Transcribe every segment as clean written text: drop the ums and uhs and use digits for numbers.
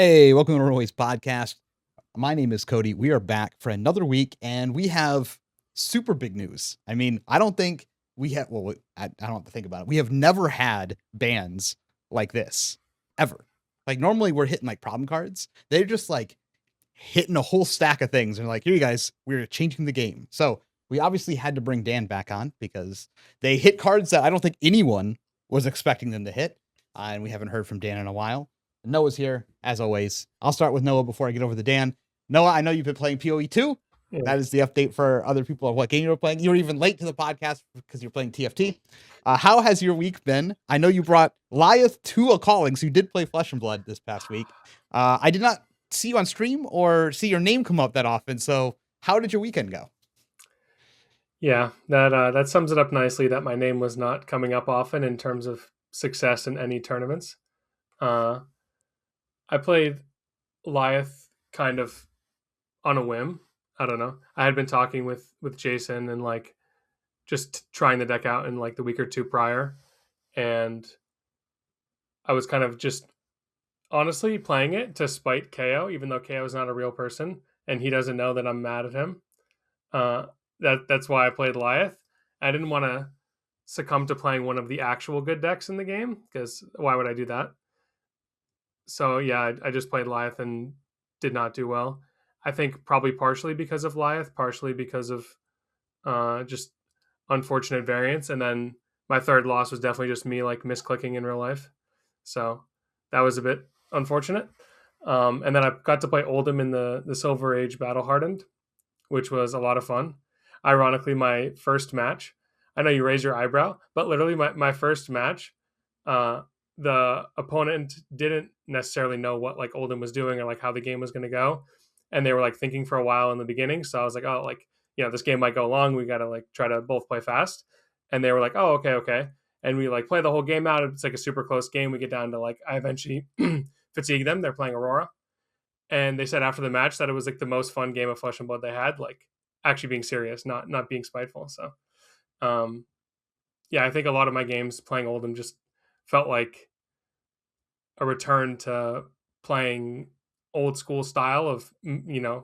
Hey, welcome to Runaways podcast. My name is Cody. We are back for another week, and we have super big news. I mean, I don't think we have. Well, I don't have to think about it. We have never had bans like this ever. Like normally, we're hitting like problem cards. They're just like hitting a whole stack of things, and like, here you guys, we're changing the game. So we obviously had to bring Dan back on because they hit cards that I don't think anyone was expecting them to hit, and we haven't heard from Dan in a while. Noah's here, as always. I'll start with Noah before I get over to Dan. Noah, I know you've been playing PoE 2. Yeah. That is the update for other people of what game you were playing. You were even late to the podcast because you're playing TFT. How has your week been? I know you brought Lyeth to a calling, so you did play Flesh and Blood this past week. I did not see you on stream or see your name come up that often, so how did your weekend go? Yeah, that sums it up nicely that my name was not coming up often in terms of success in any tournaments. Uh, I played Lyeth kind of on a whim. I don't know. I had been talking with Jason and like just trying the deck out in like the week or two prior, and I was kind of just honestly playing it to spite KO, even though KO is not a real person and he doesn't know that I'm mad at him. Uh, that's why I played Lyeth. I didn't want to succumb to playing one of the actual good decks in the game because why would I do that? So yeah, I just played Lyeth and did not do well. I think probably partially because of Lyeth, partially because of just unfortunate variance, and then my third loss was definitely just me like misclicking in real life. So that was a bit unfortunate. And then I got to play Oldhim in the Silver Age Battle Hardened, which was a lot of fun. Ironically, my first match, I know you raise your eyebrow, but literally my first match, uh, the opponent didn't necessarily know what like Oldham was doing or like how the game was going to go. And they were like thinking for a while in the beginning. So I was like, oh, like, this game might go long. We got to like try to both play fast. And they were like, oh, okay, okay. And we like play the whole game out. It's like a super close game. We get down to like, I eventually fatigue them. They're playing Aurora, and they said after the match that it was like the most fun game of Flesh and Blood they had, like actually being serious, not being spiteful. So um yeah, I think a lot of my games playing Oldhim just felt like a return to playing old school style of,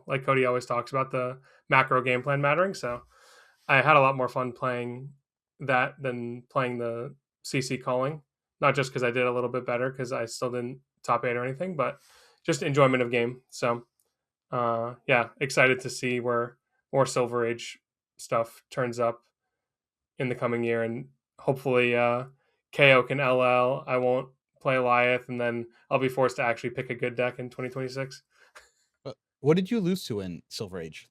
like Cody always talks about, the macro game plan mattering. So I had a lot more fun playing that than playing the CC calling, not just because I did a little bit better because I still didn't top eight or anything, but just enjoyment of game. So yeah, excited to see where more Silver Age stuff turns up in the coming year, and hopefully KO can LL. I won't play Lyeth, and then I'll be forced to actually pick a good deck in 2026. What did you lose to in Silver Age?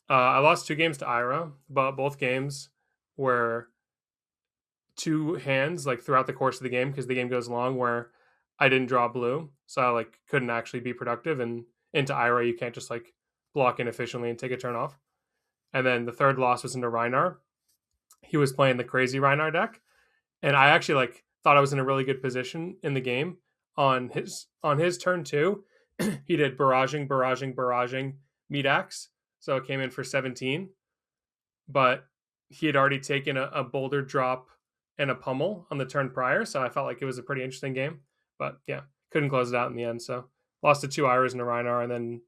I lost 2 games to Ira, but both games were 2 hands like throughout the course of the game because the game goes long where I didn't draw blue, so I like couldn't actually be productive. And into Ira, you can't just like block inefficiently and take a turn off. And then the third loss was into Reinar. He was playing the crazy Reinar deck, and I actually like thought I was in a really good position in the game on his turn two. He did barraging meat axe, so it came in for 17. But he had already taken a boulder drop and a pummel on the turn prior, so I felt like it was a pretty interesting game. But yeah, couldn't close it out in the end. So lost to 2 Iras and a Reinar, and then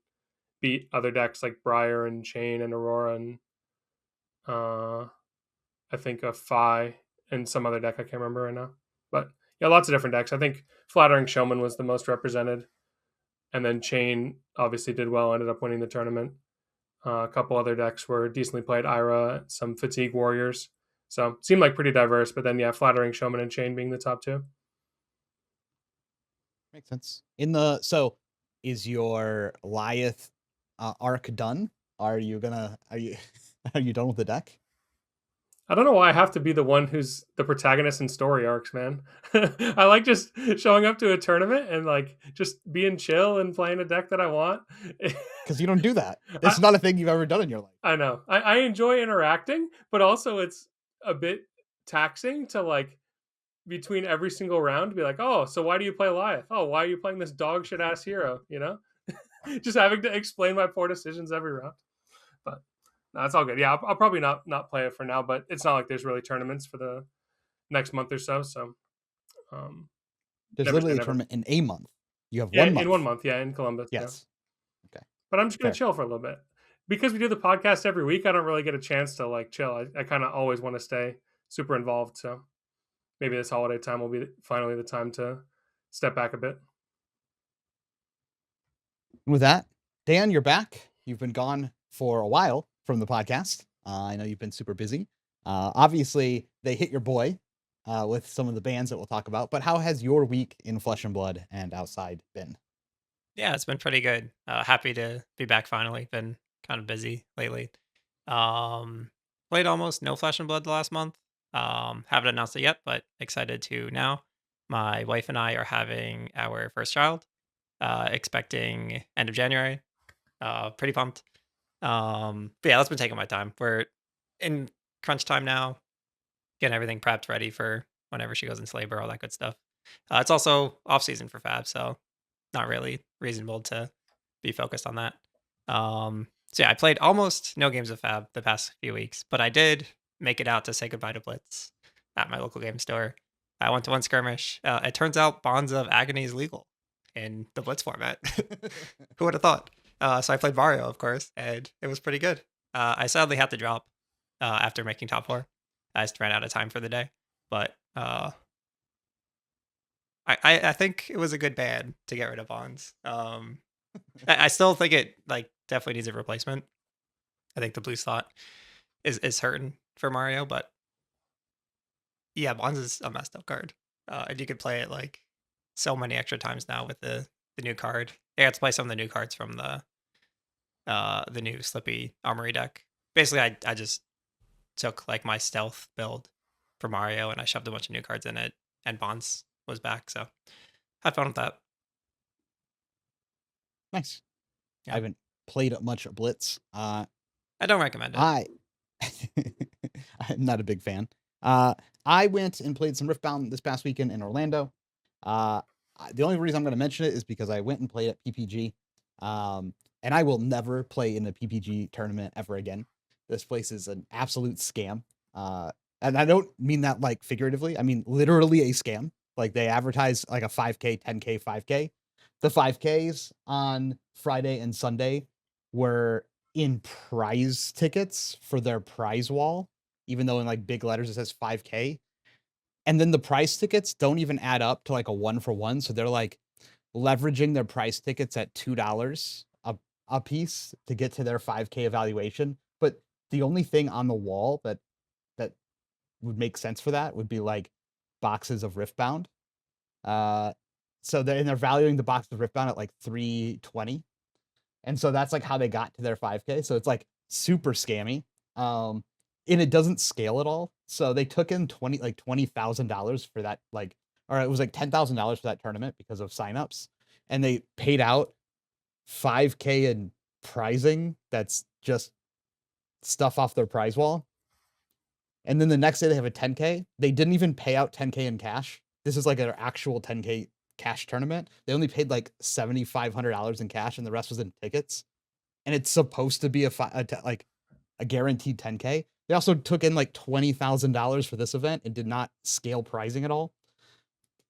beat other decks like Briar and Chain and Aurora and I think a Phi and some other deck I can't remember right now. But yeah, lots of different decks. I think Flattering Showman was the most represented, and then Chain obviously did well, ended up winning the tournament. A couple other decks were decently played, Ira, some Fatigue Warriors. So seemed like pretty diverse, but then yeah, Flattering Showman and Chain being the top two. Makes sense. So is your Lyeth arc done? Are you are you done with the deck? I don't know why I have to be the one who's the protagonist in story arcs, man. I like just showing up to a tournament and like just being chill and playing a deck that I want. Because you don't do that. This is not a thing you've ever done in your life. I know. I enjoy interacting, but also it's a bit taxing to like between every single round be like, oh, so why do you play Lyeth? Oh, why are you playing this dog shit ass hero? Just having to explain my poor decisions every round. But no, it's all good. Yeah, I'll probably not play it for now, but it's not like there's really tournaments for the next month or so. So There's literally a tournament in a month. You have Yeah, 1 in 1 month. month, yeah, in Columbus, yeah. Yes. Okay. But I'm just gonna Fair. chill for a little bit. Because we do the podcast every week, I don't really get a chance to, like, chill. I kinda always wanna stay super involved, so maybe this holiday time will be finally the time to step back a bit. With that, Dan, you're back. You've been gone for a while from the podcast. I know you've been super busy. Obviously, they hit your boy with some of the bands that we'll talk about. But how has your week in Flesh and Blood and outside been? Yeah, it's been pretty good. Happy to be back finally. Been kind of busy lately. Um, Played almost no Flesh and Blood the last month. Haven't announced it yet, but excited to now. My wife and I are having our first child, expecting end of January. Pretty pumped. But yeah, that's been taking my time. We're in crunch time now, getting everything prepped, ready for whenever she goes into labor, all that good stuff. It's also off season for Fab, so not really reasonable to be focused on that. So yeah, I played almost no games of Fab the past few weeks, but I did make it out to say goodbye to Blitz at my local game store. I went to one skirmish. It turns out Bonds of Agony is legal in the Blitz format. Who would have thought? So I played Mario, of course, and it was pretty good. I sadly had to drop after making top four. I just ran out of time for the day, but I think it was a good ban to get rid of Bonds. I still think it like definitely needs a replacement. I think the blue slot is hurting for Mario, but yeah, Bonds is a messed up card, and you could play it like so many extra times now with the new card. Yeah, let's play some of the new cards from the new Slippy Armory deck. Basically, I just took like my stealth build for Mario and I shoved a bunch of new cards in it, and Bonds was back. So had fun with that. Nice. Yeah. I haven't played much Blitz. I don't recommend it. I'm not a big fan. I went and played some Riftbound this past weekend in Orlando. The only reason I'm going to mention it is because I went and played at PPG. And I will never play in a PPG tournament ever again. This place is an absolute scam. And I don't mean that like figuratively. I mean literally a scam. Like they advertise like a 5K, 10K, 5K. The 5Ks on Friday and Sunday were in prize tickets for their prize wall, even though in like big letters it says 5K. And then the prize tickets don't even add up to like a 1-for-1. So they're like leveraging their price tickets at $2 a piece to get to their 5K evaluation. But the only thing on the wall that would make sense for that would be like boxes of Riftbound. So they're valuing the box of Riftbound at like 320. And so that's like how they got to their 5K. So it's like super scammy. And it doesn't scale at all. So they took in $20,000 for that, like, or it was like $10,000 for that tournament because of signups. And they paid out 5K in prizing that's just stuff off their prize wall. And then the next day they have a 10K. They didn't even pay out 10K in cash. This is like an actual 10K cash tournament. They only paid like $7,500 in cash and the rest was in tickets. And it's supposed to be like a guaranteed 10K. They also took in like $20,000 for this event and did not scale pricing at all.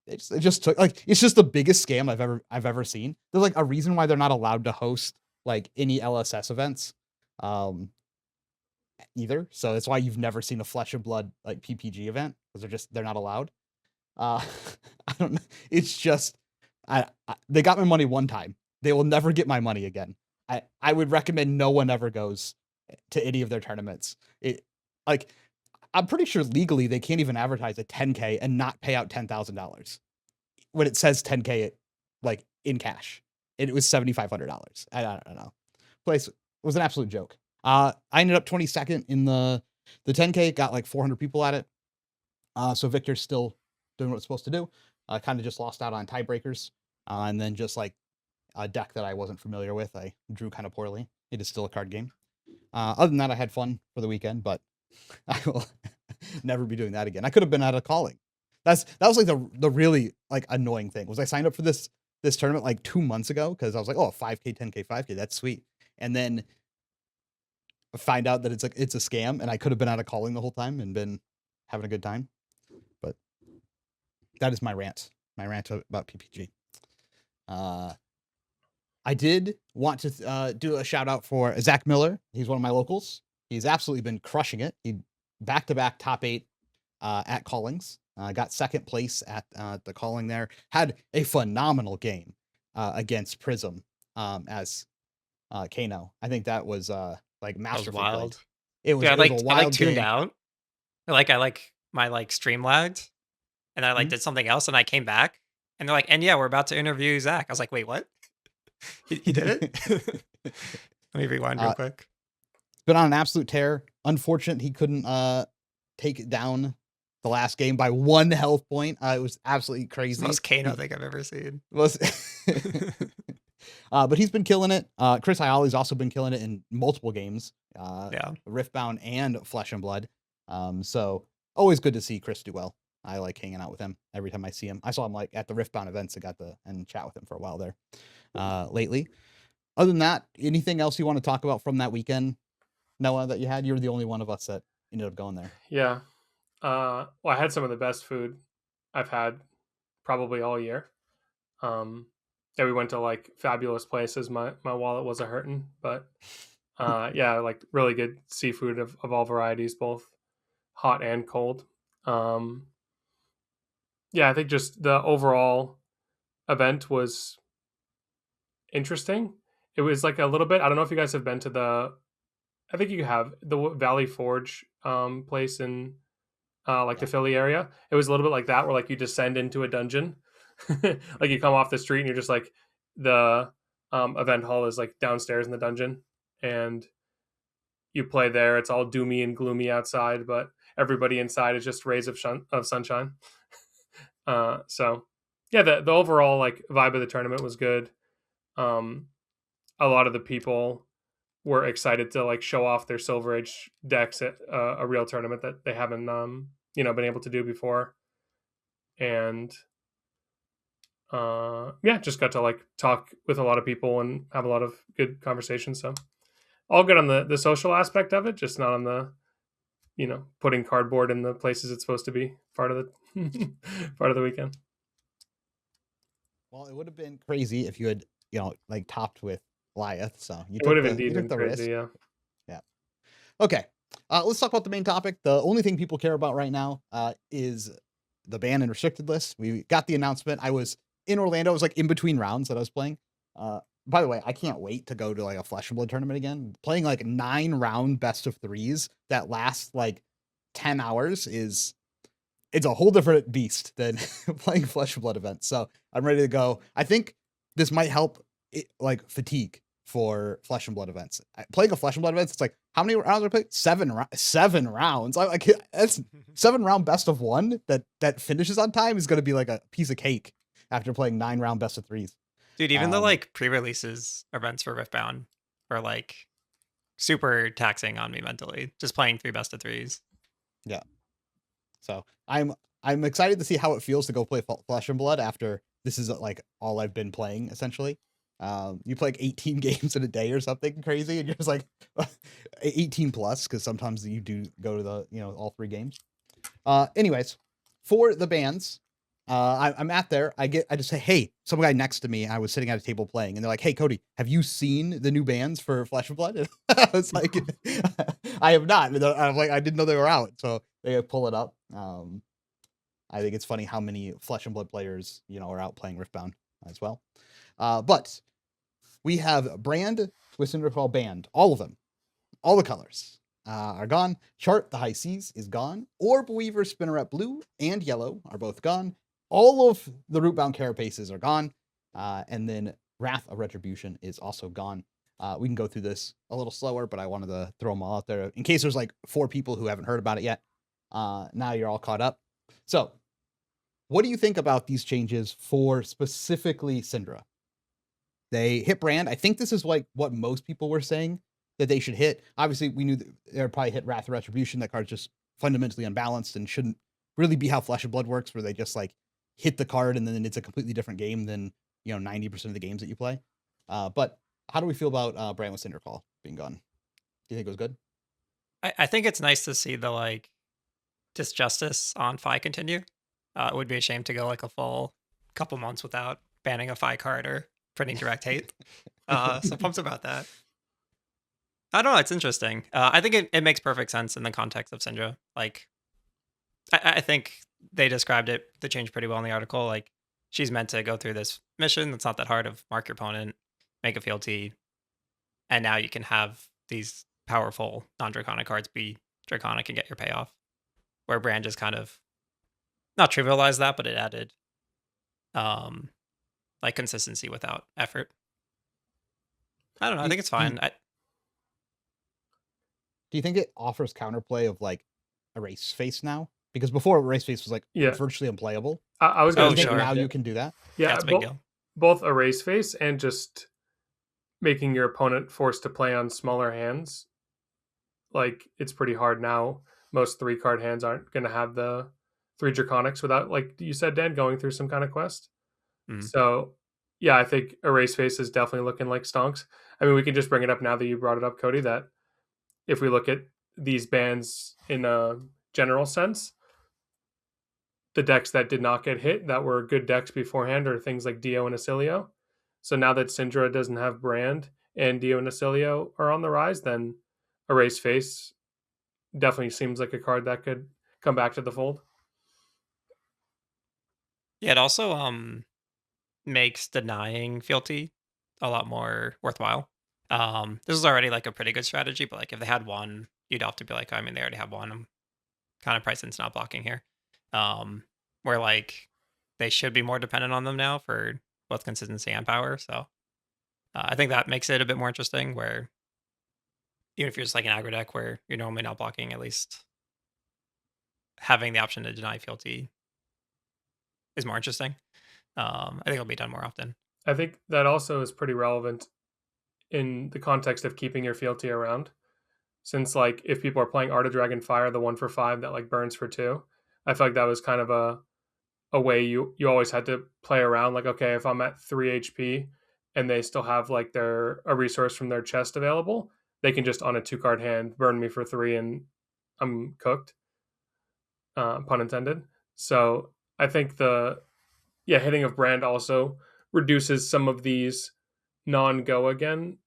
It just took like, it's just the biggest scam I've ever seen. There's like a reason why they're not allowed to host like any LSS events either. So that's why you've never seen a Flesh and Blood like PPG event, because they're not allowed. I don't know. It's just they got my money one time. They will never get my money again. I would recommend no one ever goes to any of their tournaments. Like I'm pretty sure legally they can't even advertise a 10K and not pay out $10,000 when it says 10K like in cash. And it was $7,500. I don't know. Place was an absolute joke. I ended up 22nd in the 10K. Got like 400 people at it. So Victor's still doing what it's supposed to do. Kind of just lost out on tiebreakers, and then just like a deck that I wasn't familiar with. I drew kind of poorly. It is still a card game. Other than that, I had fun for the weekend, but I will never be doing that again. I could have been at a calling. That was like the really like annoying thing was I signed up for this tournament like 2 months ago because I was like, oh, 5K, 10K, 5K, that's sweet. And then find out that it's a scam, and I could have been at a calling the whole time and been having a good time. But that is my rant about PPG. I did want to do a shout out for Zach Miller. He's one of my locals. He's absolutely been crushing it. He back-to-back top 8 at Callings. Got second place at the Calling there. Had a phenomenal game against Prism as Kano. I think that was like That was masterfully played. wild. It was, Dude, it was a I wild tuned game. out. I my stream lagged, and I did something else, and I came back, and they're like, "And yeah, we're about to interview Zach." I was like, "Wait, what? He did it?" Let me rewind real quick. Been on an absolute tear. Unfortunate he couldn't take it down the last game by 1 health point. It was absolutely It's crazy. the most Kano thing I've ever seen. But he's been killing it. Chris Iali's also been killing it in multiple games. Yeah. Riftbound and Flesh and Blood. So always good to see Chris do well. I like hanging out with him every time I see him. I saw him like at the Riftbound events. I got to and chat with him for a while there lately. Other than that, anything else you want to talk about from that weekend, Noah, that you had? You were the only one of us that ended up going there. Yeah. Well, I had some of the best food I've had probably all year. Yeah, we went to like fabulous places. My wallet was a hurting, but yeah, like really good seafood of all varieties, both hot and cold. Yeah, I think just the overall event was interesting. It was like a little bit. I don't know if you guys have been to the. I think you have the Valley Forge place in the Philly area. It was a little bit like that, where like you descend into a dungeon, like you come off the street and you're just like the event hall is like downstairs in the dungeon, and you play there. It's all doomy and gloomy outside, but everybody inside is just rays of sunshine. So yeah, the overall like vibe of the tournament was good. A lot of the people were excited to like show off their Silver Age decks at a real tournament that they haven't been able to do before. And yeah, just got to like talk with a lot of people and have a lot of good conversations. So all good on the social aspect of it, just not on the putting cardboard in the places it's supposed to be part of the part of the weekend. Well, it would have been crazy if you had like topped with Goliath. So it would have indeed been crazy. Risk. Yeah. Okay. Let's talk about the main topic. The only thing people care about right now is the ban and restricted list. We got the announcement. I was in Orlando. It was like in between rounds that I was playing. By the way, I can't wait to go to like a Flesh and Blood tournament again. Playing like 9-round best of 3s that last like 10 hours it's a whole different beast than playing Flesh and Blood events. So I'm ready to go. I think this might help like fatigue for Flesh and Blood events. Playing a Flesh and Blood events, it's like, how many rounds are played? 7 rounds. Like that's 7-round best of 1 that finishes on time is going to be like a piece of cake after playing 9-round best of 3s. Dude, even the like pre-releases events for Riftbound were like super taxing on me mentally. Just playing 3 best of 3s. Yeah. So I'm excited to see how it feels to go play Flesh and Blood after this is like all I've been playing essentially. You play like 18 games in a day or something crazy, and you're just like 18 plus because sometimes you do go to the all 3 games. Anyways, for the bans, I'm at there. I just say, hey, some guy next to me. I was sitting at a table playing, and they're like, hey, Cody, have you seen the new bans for Flesh and Blood? And I was like, I have not. And I'm like, I didn't know they were out, so they pull it up. I think it's funny how many Flesh and Blood players are out playing Riftbound as well. But we have Brand, Twist and Recall banned, all of them, all the colors. Are gone. Chart, the High Seas is gone. Orb Weaver, Spinneret Blue and Yellow are both gone. All of the Rootbound Carapaces are gone. And then Wrath of Retribution is also gone. We can go through this a little slower, but I wanted to throw them all out there in case there's like 4 people who haven't heard about it yet. Now you're all caught up. So what do you think about these changes for specifically Syndra? They hit Brand. I think this is like what most people were saying that they should hit. Obviously, we knew they would probably hit Wrath of Retribution. That card's just fundamentally unbalanced and shouldn't really be how Flesh and Blood works, where they just like hit the card and then it's a completely different game than 90% of the games that you play. But how do we feel about Brand with Cinder Call being gone? Do you think it was good? I think it's nice to see the like disjustice on Fi continue. It would be a shame to go like a full couple months without banning a Fi card or printing direct hate. So pumped about that. I don't know. It's interesting. I think it makes perfect sense in the context of Syndra. Like, I think they described the change pretty well in the article. Like, she's meant to go through this mission. It's not that hard of mark your opponent, make a fealty, and now you can have these powerful non-draconic cards be draconic and get your payoff. Where Brand just kind of not trivialized that, but it added like consistency without effort. I don't know. I think it's fine. Do you think it offers counterplay of like Erase Face now? Because before Erase Face was like virtually unplayable. I was going to say now you can do that. Yeah, it's a big deal. Both Erase Face and just making your opponent forced to play on smaller hands. Like, it's pretty hard now. Most 3-card hands aren't going to have the 3 Draconics without, like you said, Dan, going through some kind of quest. Mm-hmm. So, yeah, I think Erase Face is definitely looking like stonks. I mean, we can just bring it up now that you brought it up, Cody, that if we look at these bans in a general sense, the decks that did not get hit, that were good decks beforehand, are things like Dio and Acilio. So now that Syndra doesn't have Brand and Dio and Acilio are on the rise, then Erase Face definitely seems like a card that could come back to the fold. Yeah, it also makes denying fealty a lot more worthwhile. This is already like a pretty good strategy, but like if they had one, you'd have to be like, I mean, they already have one. I'm kind of priced into not blocking here. Where like they should be more dependent on them now for both consistency and power. So I think that makes it a bit more interesting, where even if you're just like an aggro deck where you're normally not blocking, at least having the option to deny fealty is more interesting. I think it'll be done more often. I think that also is pretty relevant in the context of keeping your fealty around. Since, like, if people are playing Art of Dragon Fire, the 1 for 5 that like burns for 2, I feel like that was kind of a way you always had to play around. Like, okay, if I'm at 3 HP and they still have like a resource from their chest available, they can just on a 2-card hand burn me for 3 and I'm cooked. Pun intended. So I think hitting of Brand also reduces some of these non-go again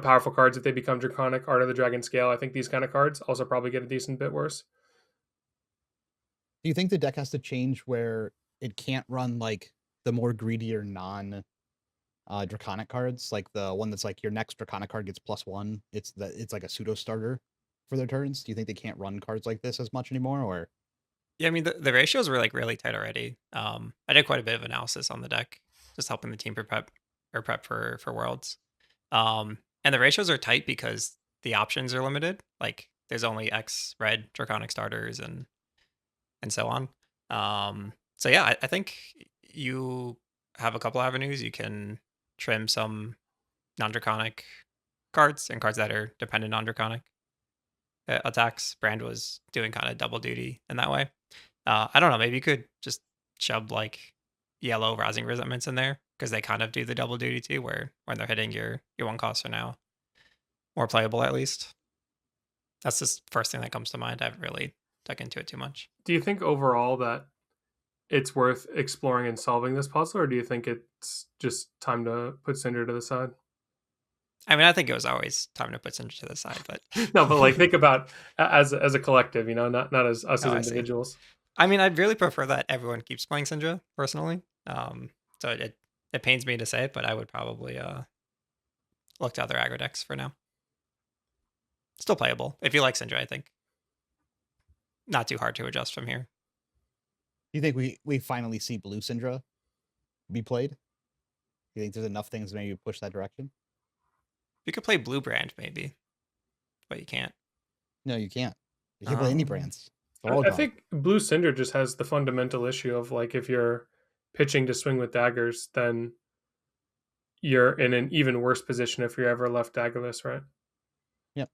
powerful cards if they become Draconic, Art of the Dragon Scale. I think these kind of cards also probably get a decent bit worse. Do you think the deck has to change where it can't run like the more greedier Draconic cards, like the one that's like your next Draconic card gets +1? It's like a pseudo starter for their turns. Do you think they can't run cards like this as much anymore, or? Yeah, I mean the ratios were like really tight already. I did quite a bit of analysis on the deck, just helping the team prep for Worlds. And the ratios are tight because the options are limited. Like there's only X red Draconic starters and so on. So yeah, I think you have a couple avenues. You can trim some non-Draconic cards and cards that are dependent on Draconic attacks. Brand was doing kind of double duty in that way. I don't know. Maybe you could just shove like yellow Rousing Resentments in there, because they kind of do the double duty too, where when they're hitting your 1 costs are now more playable at least. That's just first thing that comes to mind. I haven't really dug into it too much. Do you think overall that it's worth exploring and solving this puzzle, or do you think it's just time to put Syndra to the side? I mean, I think it was always time to put Syndra to the side, but no, but like think about as a collective, not as us as individuals. I mean, I'd really prefer that everyone keeps playing Syndra personally. So it pains me to say it, but I would probably look to other aggro decks for now. Still playable if you like Syndra, I think. Not too hard to adjust from here. Do you think we finally see blue Syndra be played? Do you think there's enough things maybe push that direction? You could play blue Brand maybe, but you can't. No, you can't. You can't play any brands. I think blue Syndra just has the fundamental issue of like, if you're pitching to swing with daggers, then you're in an even worse position if you're ever left daggerless, right? Yep.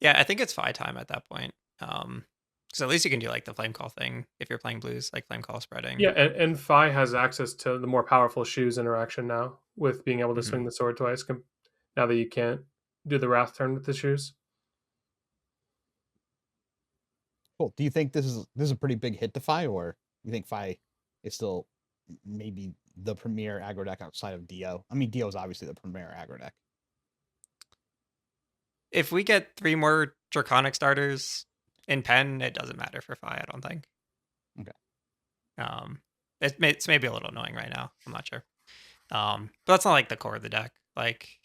Yeah, I think it's Fi time at that point. Because at least you can do like the Flame Call thing if you're playing blues, like Flame Call spreading. Yeah, and Fi has access to the more powerful shoes interaction now, with being able to swing the sword twice, now that you can't do the Wrath turn with the shoes. Cool. Do you think this is a pretty big hit to Fi, or you think Fi is still maybe the premier aggro deck outside of Dio. I mean, Dio is obviously the premier aggro deck. If we get 3 more Draconic starters in Pen, it doesn't matter for Fi, I don't think. Okay. It's maybe a little annoying right now. I'm not sure. But that's not like the core of the deck. Like,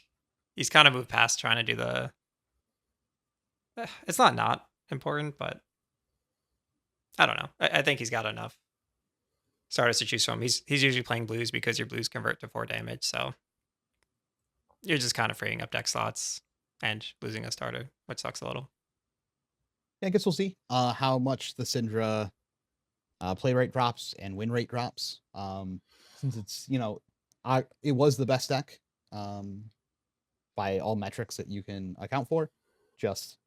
he's kind of moved past trying to do the... It's not important, but I don't know. I think he's got enough starters to choose from. He's usually playing blues because your blues convert to 4 damage, so you're just kind of freeing up deck slots and losing a starter, which sucks a little. Yeah, I guess we'll see how much the Syndra play rate drops and win rate drops. Since it's, it was the best deck by all metrics that you can account for. Just,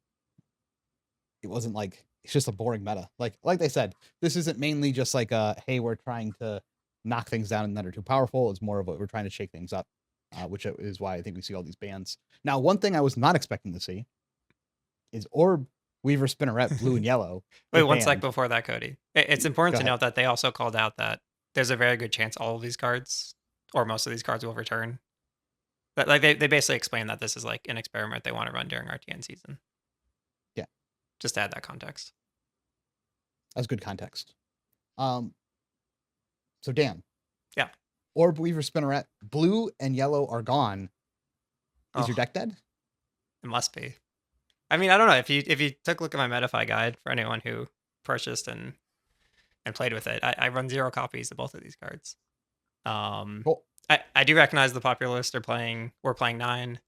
it wasn't like, it's just a boring meta. Like they said, this isn't mainly just like hey, we're trying to knock things down and that are too powerful. It's more of what we're trying to shake things up, which is why I think we see all these bans. Now, one thing I was not expecting to see is Orb, Weaver, Spinneret, blue and yellow. Wait, one sec before that, Cody. It's important to ahead. note that they also called out that there's a very good chance all of these cards, or most of these cards, will return. Like they basically explained that this is like an experiment they want to run during RTN season. Yeah. Just to add that context. That's good context. So Dan. Yeah. Orb, Weaver, Spinneret, blue and yellow are gone. Is your deck dead? It must be. I mean, I don't know. If you took a look at my Metafy guide for anyone who purchased and played with it, I run 0 copies of both of these cards. Cool. I do recognize the popular list. We're playing 9.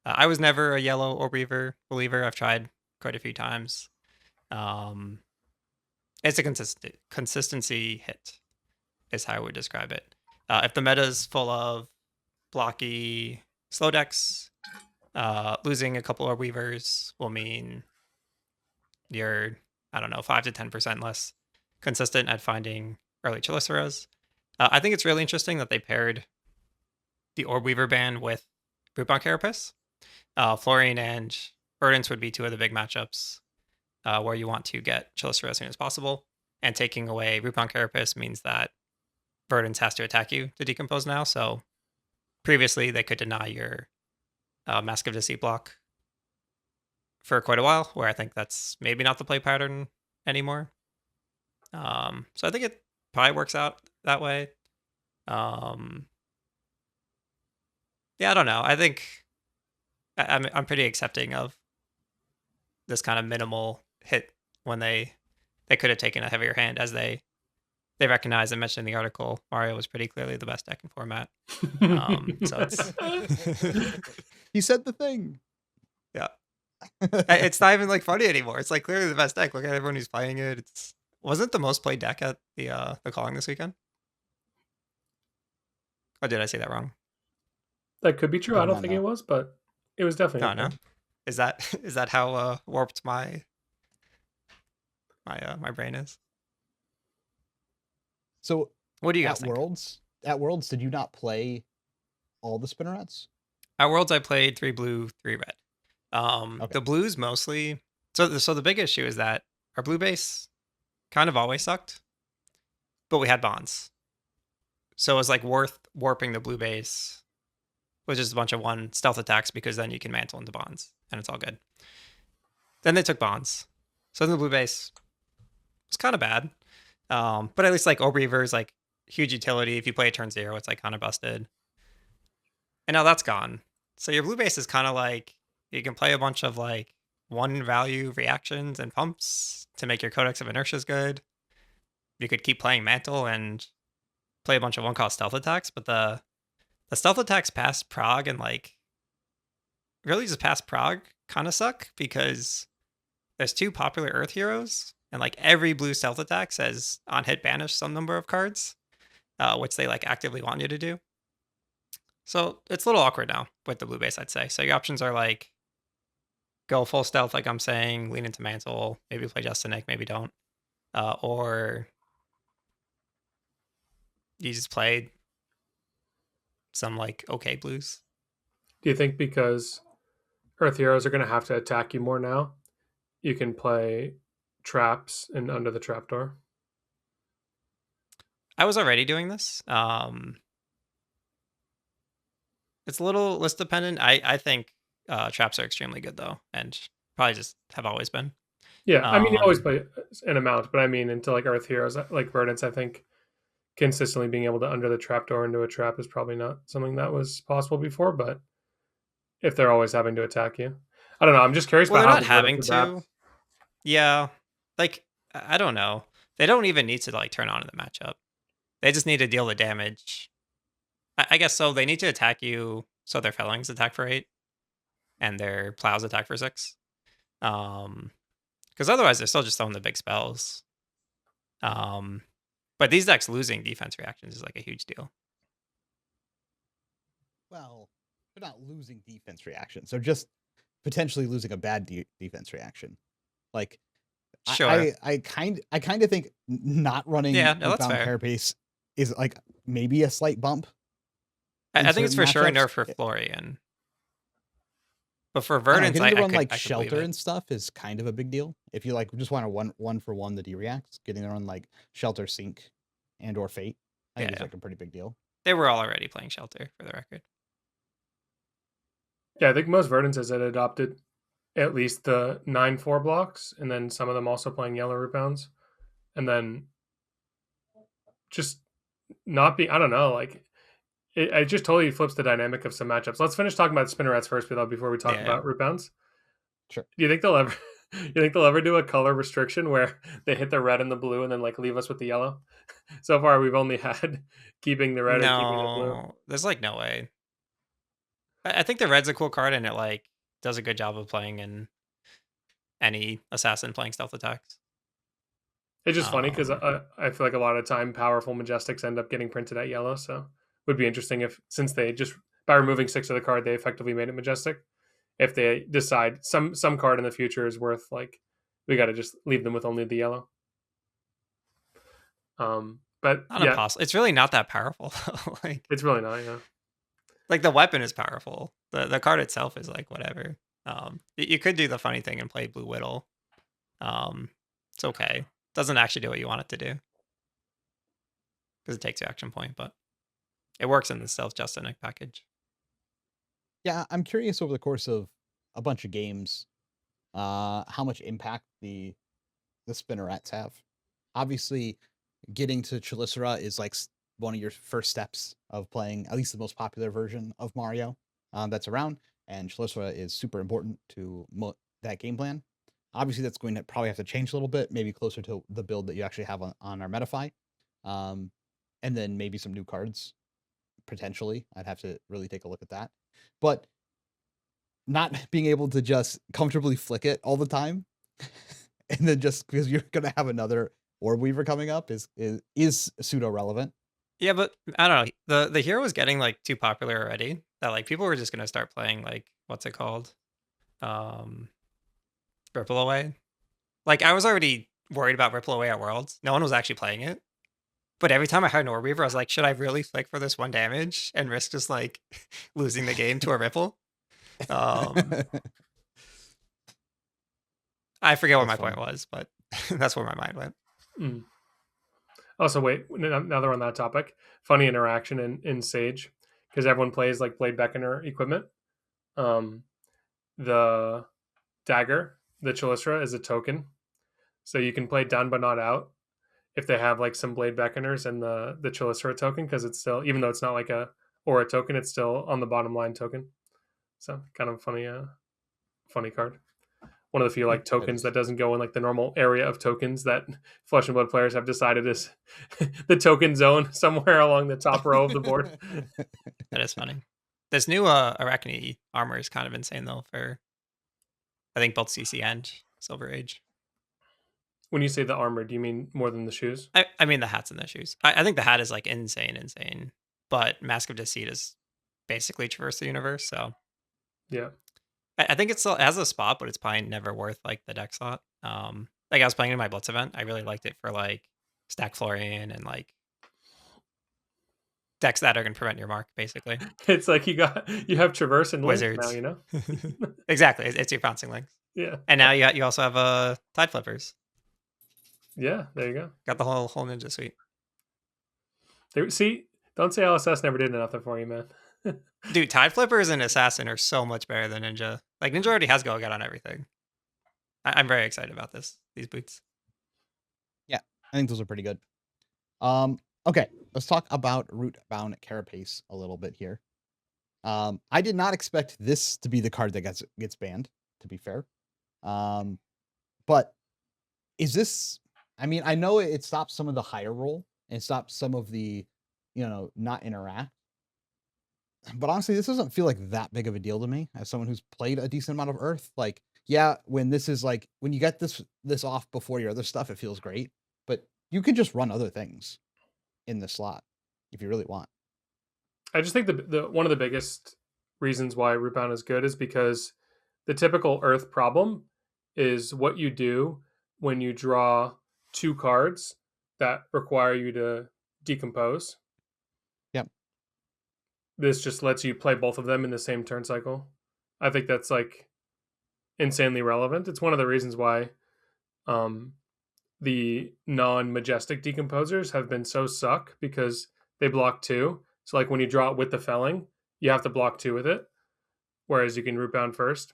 I was never a yellow or Weaver believer. I've tried quite a few times. It's a consistency hit, is how I would describe it. If the meta is full of blocky slow decks, losing a couple of Weavers will mean you're, I don't know, 5 to 10% less consistent at finding early Chaliceras. I think it's really interesting that they paired the Orb Weaver ban with Brutbond Carapace. Florian and Verdance would be 2 of the big matchups where you want to get Chaliceras as soon as possible. And taking away Brutbond Carapace means that Verdance has to attack you to decompose now. So previously they could deny your Mask of Deceit block for quite a while, where I think that's maybe not the play pattern anymore. So I think it probably works out that way. Yeah, I don't know. I think I'm pretty accepting of this kind of minimal hit when they could have taken a heavier hand, as they recognize and mentioned in the article. Mario was pretty clearly the best deck in format. So it's he said the thing. Yeah. It's not even like funny anymore. It's like clearly the best deck. Look at everyone who's playing it. Wasn't the most played deck at the calling this weekend? Or did I say that wrong? That could be true. I don't think it was, but it was definitely. No. Is that how warped my brain is? So what do you guys think? At Worlds, did you not play all the Spinnerets? At Worlds, I played 3 blue, 3 red. Okay. The blues mostly. So the big issue is that our blue base kind of always sucked, but we had bonds. So it was like worth warping the blue base with just a bunch of 1 stealth attacks, because then you can mantle into bonds and it's all good. Then they took bonds. So then the blue base was kind of bad. But at least like Orb Reaver is like huge utility. If you play a turn 0, it's like kind of busted. And now that's gone. So your blue base is kind of like, you can play a bunch of like 1 value reactions and pumps to make your Codex of Inertias good. You could keep playing Mantle and play a bunch of 1-cost stealth attacks, but the stealth attacks past Prague and like really just past Prague kind of suck, because there's 2 popular Earth heroes, and like every blue stealth attack says on hit banish some number of cards, which they like actively want you to do. So it's a little awkward now with the blue base, I'd say. So your options are like, go full stealth, like I'm saying, lean into Mantle, maybe play Justinic, maybe don't. Or you just play some like okay blues. Do you think because Earth heroes are going to have to attack you more now, you can play traps and under the trapdoor? I was already doing this. It's a little list dependent. I think traps are extremely good though, and probably just have always been. Yeah, I mean, you always Um, play an amount, but I mean, into like Earth Heroes, like Verdants, I think consistently being able to under the trapdoor into a trap is probably not something that was possible before. But if they're always having to attack you, I don't know. I'm just curious well, about they're how not the Verdants having adapt. to. Yeah, like I don't know. They don't even need to like turn on in the matchup. They just need to deal the damage. I guess so. They need to attack you so their Fellings attack for 8 and their Plows attack for 6. Because otherwise they're still just throwing the big spells. But these decks losing defense reactions is like a huge deal. Well, they're not losing defense reactions. They're just potentially losing a bad defense reaction. Like, Sure. I kind of think not running Yeah, no, that's Earthbound fair. Carapace is like maybe a slight bump. I think it's for sure a nerf for Yeah. Florian. But for I don't know, Verdants, getting to run like I could believe Shelter it. and stuff is kind of a big deal. If you like just want to one for one the D-reacts, getting to run like Shelter, Sync, and or Fate, I think is like a pretty big deal. They were all already playing Shelter, for the record. Yeah, I think most Verdants had adopted at least the 9/4 blocks, and then some of them also playing yellow rebounds, and then just not be. I don't know, like it just totally flips the dynamic of some matchups. Let's finish talking about Spinnerets first, though, before we talk about rebounds. Sure. Do you think they'll ever? You think they'll ever do a color restriction where they hit the red and the blue and then like leave us with the yellow? So far, we've only had keeping the red and keeping the blue. No, there's like no way. I think the red's a cool card, and it like does a good job of playing in any assassin playing stealth attacks. It's just funny because I feel like a lot of time powerful Majestics end up getting printed at yellow. So it would be interesting if, since they just by removing 6 of the card, they effectively made it Majestic. If they decide some card in the future is worth, like, we got to just leave them with only the yellow. But Not yeah, impossible. It's really not that powerful. Like, it's really not. Yeah, like the weapon is powerful. The card itself is like whatever. You could do the funny thing and play Blue Whittle. It's okay. Doesn't actually do what you want it to do because it takes your action point, but it works in the Stealth Justinic package. Yeah, I'm curious over the course of a bunch of games, how much impact the Spinnerets have. Obviously, getting to Chelicera is like one of your first steps of playing at least the most popular version of Mario that's around, and Chelicera is super important to that game plan. Obviously, that's going to probably have to change a little bit, maybe closer to the build that you actually have on our Metafy, and then maybe some new cards potentially. I'd have to really take a look at that, but not being able to just comfortably flick it all the time, and then just because you're gonna have another Orb Weaver coming up is pseudo relevant. Yeah, but I don't know. The hero was getting like too popular already. That like people were just gonna start playing like what's it called, Ripple Away. Like I was already worried about Ripple Away at Worlds. No one was actually playing it. But every time I had an Orb Weaver, I was like, should I really flick for this 1 damage and risk just like losing the game to a Ripple? I forget what my point was, but that's where my mind went. Mm. Also, wait, now that we're on that topic, funny interaction in Sage, because everyone plays like Blade Beckoner equipment. The dagger, the Chelicera, is a token, so you can play down but not out if they have like some Blade Beckoners and the Chelicera token, because it's still, even though it's not like a aura token, it's still on the bottom line token. So kind of funny card. One of the few like tokens that doesn't go in like the normal area of tokens that Flesh and Blood players have decided is the token zone somewhere along the top row of the board. That is funny. This new Arachne armor is kind of insane though for I think both CC and Silver Age. When you say the armor, do you mean more than the shoes? I mean the hats and the shoes. I think the hat is like insane. But Mask of Deceit is basically Traverse the Universe, so yeah. I think it has a spot, but it's probably never worth like the deck slot. Like I was playing in my Blitz event. I really liked it for like Stack Florian and like decks that are going to prevent your mark, basically. It's like you have Traverse and Wizards now, you know? Exactly. It's your pouncing links. Yeah. And now you also have Tide Flippers. Yeah, there you go. Got the whole ninja suite. See, don't say LSS never did nothing for you, man. Dude, Tide Flippers and Assassin are so much better than Ninja. Like, Ninja already has Go Get on everything. I'm very excited about these boots. Yeah, I think those are pretty good. Okay, let's talk about Rootbound Carapace a little bit here. I did not expect this to be the card that gets banned, to be fair. But is this, I mean, I know it stops some of the higher roll and stops some of the, not interact. But honestly, this doesn't feel like that big of a deal to me as someone who's played a decent amount of Earth. Like, yeah, when this is like, when you get this off before your other stuff, it feels great. But you can just run other things in the slot if you really want. I just think the one of the biggest reasons why Rootbound is good is because the typical Earth problem is what you do when you draw 2 cards that require you to decompose. Yep. This just lets you play both of them in the same turn cycle. I think that's like insanely relevant. It's one of the reasons why the non-majestic decomposers have been so suck, because they block 2. So like when you draw it with the felling, you have to block 2 with it, whereas you can Rootbound first.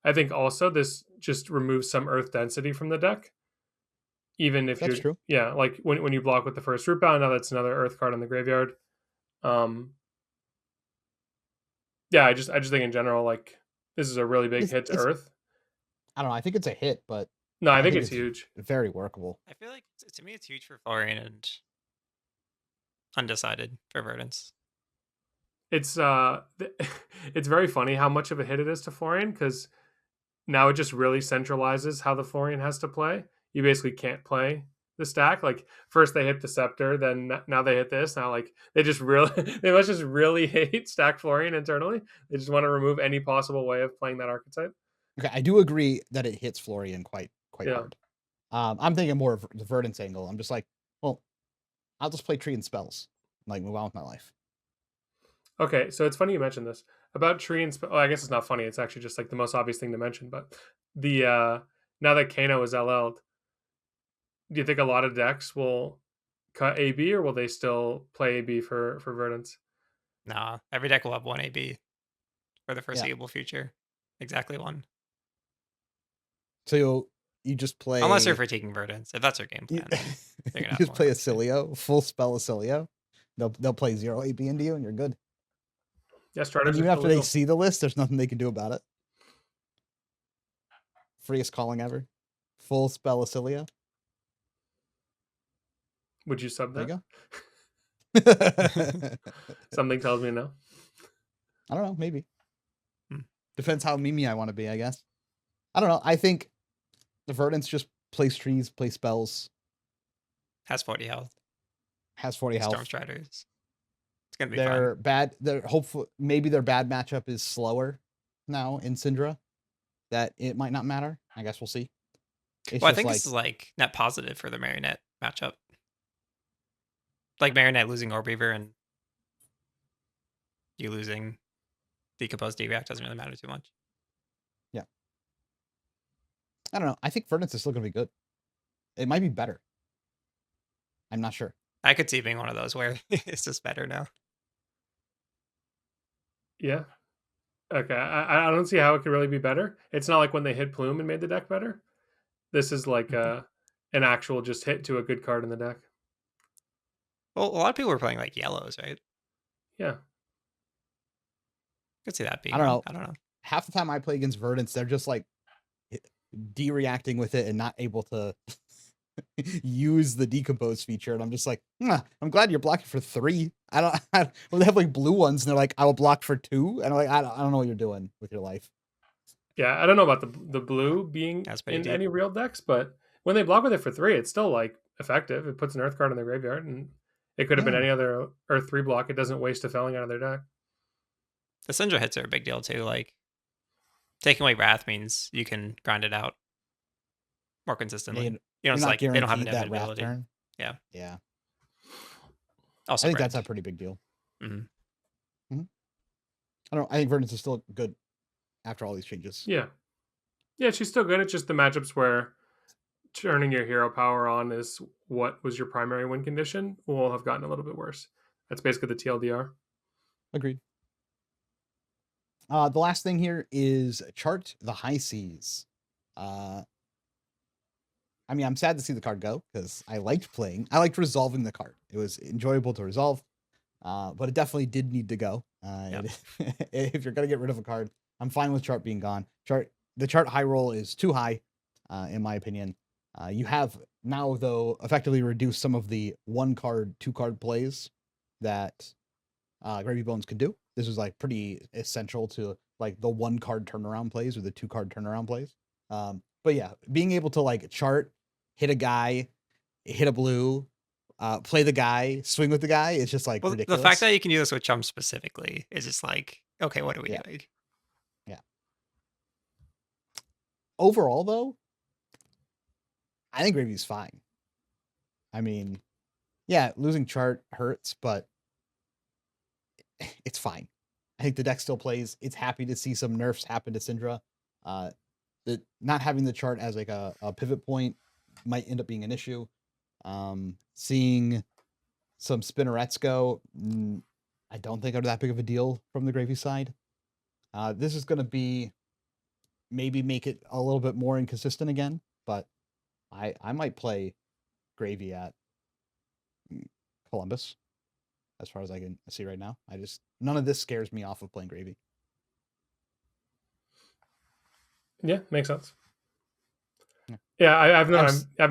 I think also this just removes some Earth density from the deck. Even if That's true. Yeah, like when you block with the first Rootbound, now that's another Earth card in the graveyard. Yeah, I just think in general, like, this is a really big hit to Earth. I don't know. I think it's a hit, but no, I think it's huge. Very workable. I feel like to me it's huge for Florian and undecided for Verdance. It's it's very funny how much of a hit it is to Florian, because now it just really centralizes how the Florian has to play. You basically can't play the stack. Like, first they hit the Scepter, then now they hit this. Now, like, they must just really hate stack Florian internally. They just want to remove any possible way of playing that archetype. Okay, I do agree that it hits Florian quite hard. I'm thinking more of the Verdance angle. I'm just like, well, I'll just play tree and spells, like move on with my life. Okay, so it's funny you mentioned this about tree and spell. Well, I guess it's not funny. It's actually just like the most obvious thing to mention. But the now that Kano is LL'd, do you think a lot of decks will cut AB, or will they still play AB for Verdance? Nah, every deck will have one AB for the foreseeable future. Exactly one. So you just play, unless you're fatiguing Verdance. If that's your game plan, you just play Acilio, full spell Acilio. They'll play 0 AB into you, and you're good. Yeah, starters. Even after they see the list, there's nothing they can do about it. Freest calling ever. Full spell Acilio. Would you sub that? There you go. Something tells me no. I don't know. Maybe. Depends how memey I want to be, I guess. I don't know. I think the Verdance just plays trees, plays spells. Has 40 health. Has 40 health. Storm Striders. It's gonna be they're fun. bad. They're hopeful. Maybe their bad matchup is slower now in Syndra. That it might not matter. I guess we'll see. Well, I think this is like net positive for the Marionette matchup. Like Marionette losing Orbeaver and you losing Decomposed D-React doesn't really matter too much. Yeah. I don't know. I think Verdance is still going to be good. It might be better. I'm not sure. I could see being one of those where it's just better now. Yeah. Okay. I don't see how it could really be better. It's not like when they hit Plume and made the deck better. This is like an actual just hit to a good card in the deck. Well, a lot of people were playing like yellows, right? Yeah. Could see that being. I don't know. I don't know. Half the time I play against Verdance, they're just like de-reacting with it and not able to use the decompose feature, and I'm just like, I'm glad you're blocking for 3. Well, they have like blue ones, and they're like, I will block for 2, and I'm like, I don't know what you're doing with your life. Yeah, I don't know about the blue being in deep. any real decks, but when they block with it for 3, it's still like effective. It puts an Earth card in the graveyard, and it could have been any other Earth 3 block. It doesn't waste a felling out of their deck. The Syndra hits are a big deal too. Like, taking away Wrath means you can grind it out more consistently. It's like they don't have an inevitability. Turn. Yeah. Also, I think that's a pretty big deal. I don't know. I think Verdance is still good after all these changes. Yeah, she's still good. It's just the matchups where turning your hero power on is what was your primary win condition will have gotten a little bit worse. That's basically the TLDR. Agreed. The last thing here is chart the high seas. I mean, I'm sad to see the card go because I liked resolving the card. It was enjoyable to resolve, but it definitely did need to go. If you're gonna get rid of a card, I'm fine with chart being gone. The chart high roll is too high, in my opinion. You have now though effectively reduced some of the 1-card, 2-card plays that Gravy Bones could do. This was like pretty essential to like the 1-card turnaround plays or the 2-card turnaround plays. But yeah, being able to like chart, hit a guy, hit a blue, play the guy, swing with the guy, it's just like ridiculous. The fact that you can do this with Chum specifically is just like, okay, what are we doing? Yeah. Overall, though, I think Gravy's fine. I mean, yeah, losing chart hurts, but it's fine. I think the deck still plays. It's happy to see some nerfs happen to Syndra. Not having the chart as like a pivot point might end up being an issue. Seeing some spinnerets go, I don't think are that big of a deal from the Gravy side. This is going to be maybe make it a little bit more inconsistent again, but I might play Gravy at Columbus as far as I can see right now. None of this scares me off of playing Gravy. Yeah, makes sense. Yeah, I have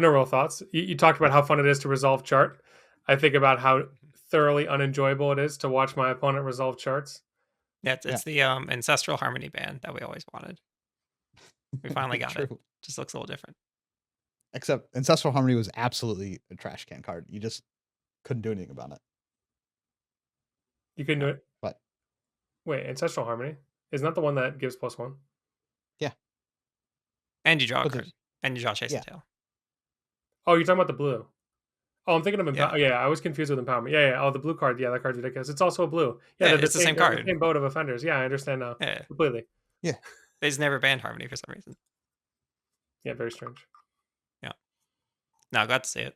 no real thoughts. You talked about how fun it is to resolve chart. I think about how thoroughly unenjoyable it is to watch my opponent resolve charts. Yeah, it's the Ancestral Harmony band that we always wanted. We finally got it. Just looks a little different. Except Ancestral Harmony was absolutely a trash can card. You just couldn't do anything about it. You couldn't do it? But wait, Ancestral Harmony? Isn't that the one that gives +1? Yeah. And you draw a card. And you draw Chase the Tail. Oh, you're talking about the blue. Oh, I'm thinking of Empowerment. Yeah, I was confused with Empowerment. Yeah. Oh, the blue card. Yeah, that card's ridiculous. It's also a blue. Yeah, it's the same card. The same boat of offenders. Yeah, I understand now. Yeah. Completely. Yeah. They just never banned Harmony for some reason. Yeah, very strange. Yeah. No, glad to see it.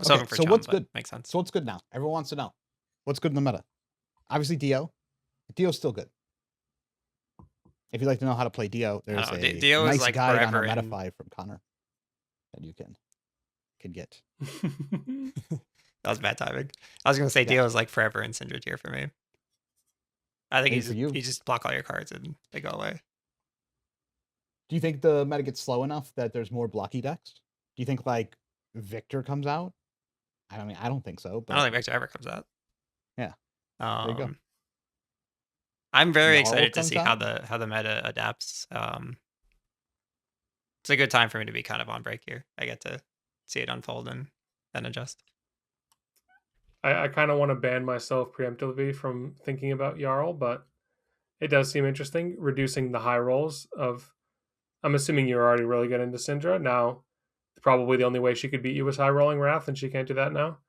Okay, so what's good? Makes sense. So what's good now? Everyone wants to know. What's good in the meta? Obviously, Dio. Dio's still good. If you'd like to know how to play Dio, there's a Dio nice is like guide on our forever Metafy from Connor that you can get. That was bad timing. I was going to say Dio is like forever in Syndra tier for me. I think you just block all your cards and they go away. Do you think the meta gets slow enough that there's more blocky decks? Do you think like Victor comes out? I mean, I don't think so. But I don't think Victor ever comes out. Yeah. There you go. I'm very excited to see how the meta adapts. It's a good time for me to be kind of on break here. I get to see it unfold and then adjust. I kind of want to ban myself preemptively from thinking about Jarl, but it does seem interesting. Reducing the high rolls of, I'm assuming you're already really good into Syndra. Now, probably the only way she could beat you was high rolling Wrath, and she can't do that now.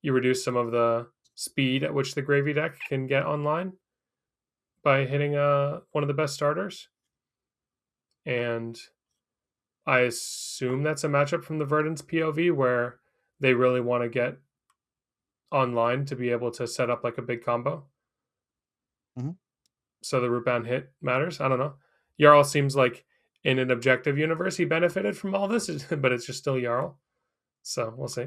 You reduce some of the speed at which the Gravy deck can get online by hitting one of the best starters. And I assume that's a matchup from the Verdant's POV where they really want to get online to be able to set up like a big combo. Mm-hmm. So the root bound hit matters. I don't know. Jarl seems like in an objective universe he benefited from all this, but it's just still Jarl. So we'll see.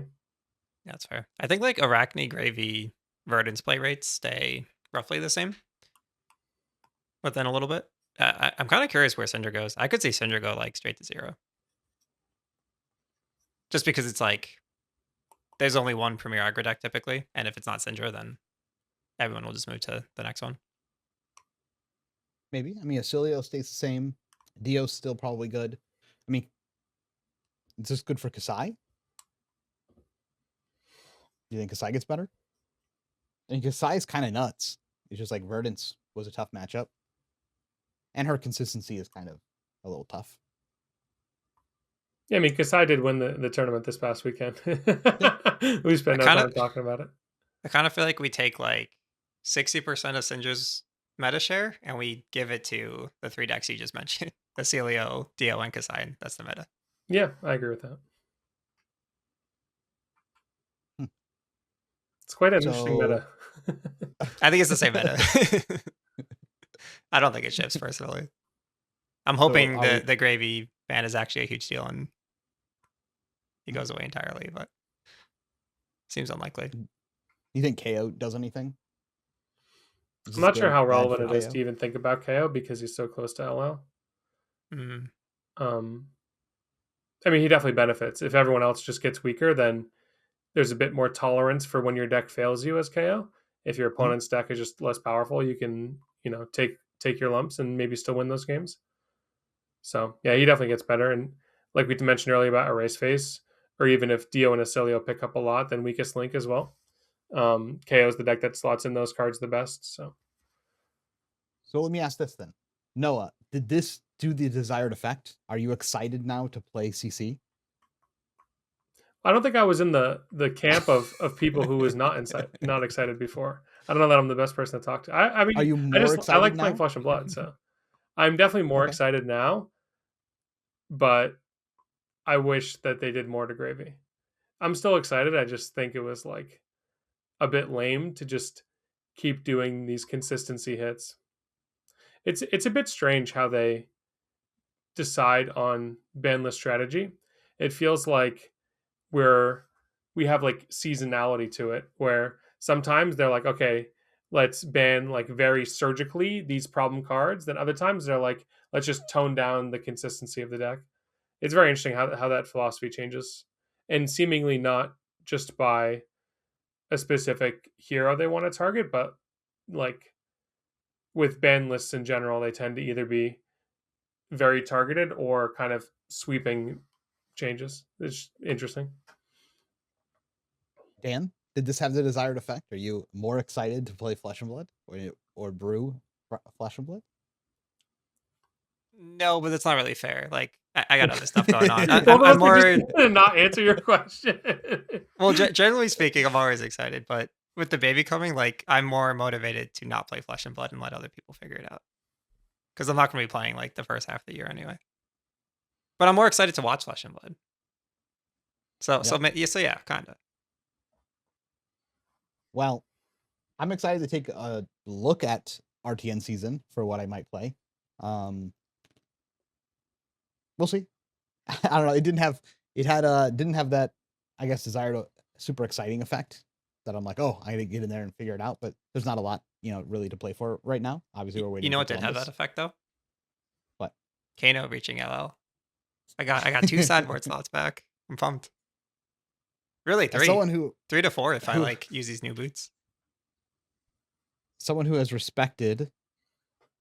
Yeah, that's fair. I think like Arachne, Gravy, Verdant's play rates stay roughly the same. But then a little bit. I'm kind of curious where Syndra goes. I could see Syndra go like straight to 0. Just because it's like there's only one premier aggro deck typically, and if it's not Syndra, then everyone will just move to the next one. Maybe. I mean, Acilio stays the same. Dio's still probably good. I mean, is this good for Kasai? Do you think Kasai gets better? I mean, Kasai's kind of nuts. It's just like Verdant's was a tough matchup. And her consistency is kind of a little tough. Yeah, I mean, Kasai did win the tournament this past weekend. We spent no time talking about it. I kind of feel like we take like 60% of Syndra's meta share and we give it to the 3 decks you just mentioned. Acilio, Dio, and Kasai. That's the meta. Yeah, I agree with that. It's quite an interesting So meta. I think it's the same meta. I don't think it shifts personally. I'm so hoping are we? the gravy ban is actually a huge deal and he goes away entirely, but seems unlikely. You think KO does anything? Is I'm this not sure good, how bad relevant for it is KO? to even think about KO because he's so close to LL. Mm. I mean, he definitely benefits. If everyone else just gets weaker, then there's a bit more tolerance for when your deck fails you as KO. If your opponent's deck is just less powerful, you can, take your lumps and maybe still win those games. So yeah, he definitely gets better. And like we mentioned earlier about Erase Face, or even if Dio and Acilio pick up a lot, then Weakest Link as well. KO is the deck that slots in those cards the best. So let me ask this then. Noah, did this do the desired effect? Are you excited now to play CC? I don't think I was in the camp of people who was not excited before. I don't know that I'm the best person to talk to. I Are mean, you I more just I excited like playing now? Flesh and Blood, so I'm definitely more Okay. excited now. But I wish that they did more to Gravy. I'm still excited. I just think it was like a bit lame to just keep doing these consistency hits. It's a bit strange how they decide on banless strategy. It feels like where we have like seasonality to it, where sometimes they're like, okay, let's ban like very surgically these problem cards. Then other times they're like, let's just tone down the consistency of the deck. It's very interesting how that philosophy changes, and seemingly not just by a specific hero they want to target, but like with ban lists in general, they tend to either be very targeted or kind of sweeping changes. It's interesting. Dan, did this have the desired effect? Are you more excited to play Flesh and Blood or brew Flesh and Blood? No, but it's not really fair. Like I got other stuff going on. Both of I'm us are more just gonna not answer your question. well. Generally speaking, I'm always excited, but with the baby coming, like I'm more motivated to not play Flesh and Blood and let other people figure it out because I'm not going to be playing like the first half of the year anyway. But I'm more excited to watch Flesh and Blood. So yeah, kind of. Well, I'm excited to take a look at RTN season for what I might play. We'll see. I don't know. Didn't have that, I guess, desired super exciting effect that I'm like, oh, I gotta get in there and figure it out. But there's not a lot, really to play for right now. Obviously, we're waiting. You know for what did have Columbus. that effect though? What? Kano reaching LL. I got 2 sideboard slots back. I'm pumped. Really, As someone who 3 to 4 if I who- like use these new boots. someone who has respected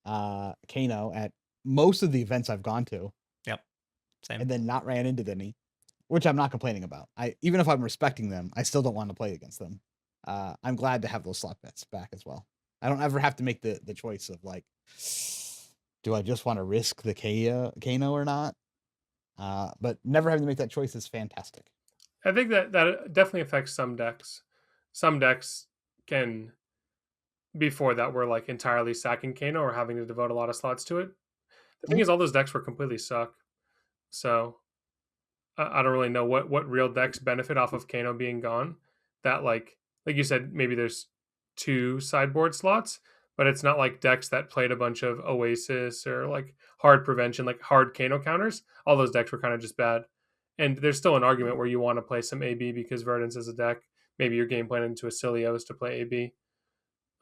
Kano at most of the events I've gone to. Yep. Same. And then not ran into any, which I'm not complaining about. Even if I'm respecting them, I still don't want to play against them. I'm glad to have those slot bets back as well. I don't ever have to make the choice of like, do I just want to risk the Kano or not? But never having to make that choice is fantastic. I think that definitely affects some decks. Some decks can, before that, were like entirely sacking Kano or having to devote a lot of slots to it. The thing is, all those decks were completely suck. So I don't really know what real decks benefit off of Kano being gone. That like you said, maybe there's 2 sideboard slots, but it's not like decks that played a bunch of Oasis or like hard prevention, like hard Kano counters. All those decks were kind of just bad. And there's still an argument where you want to play some AB because Verdance is a deck. Maybe your game plan into Acilio is to play AB.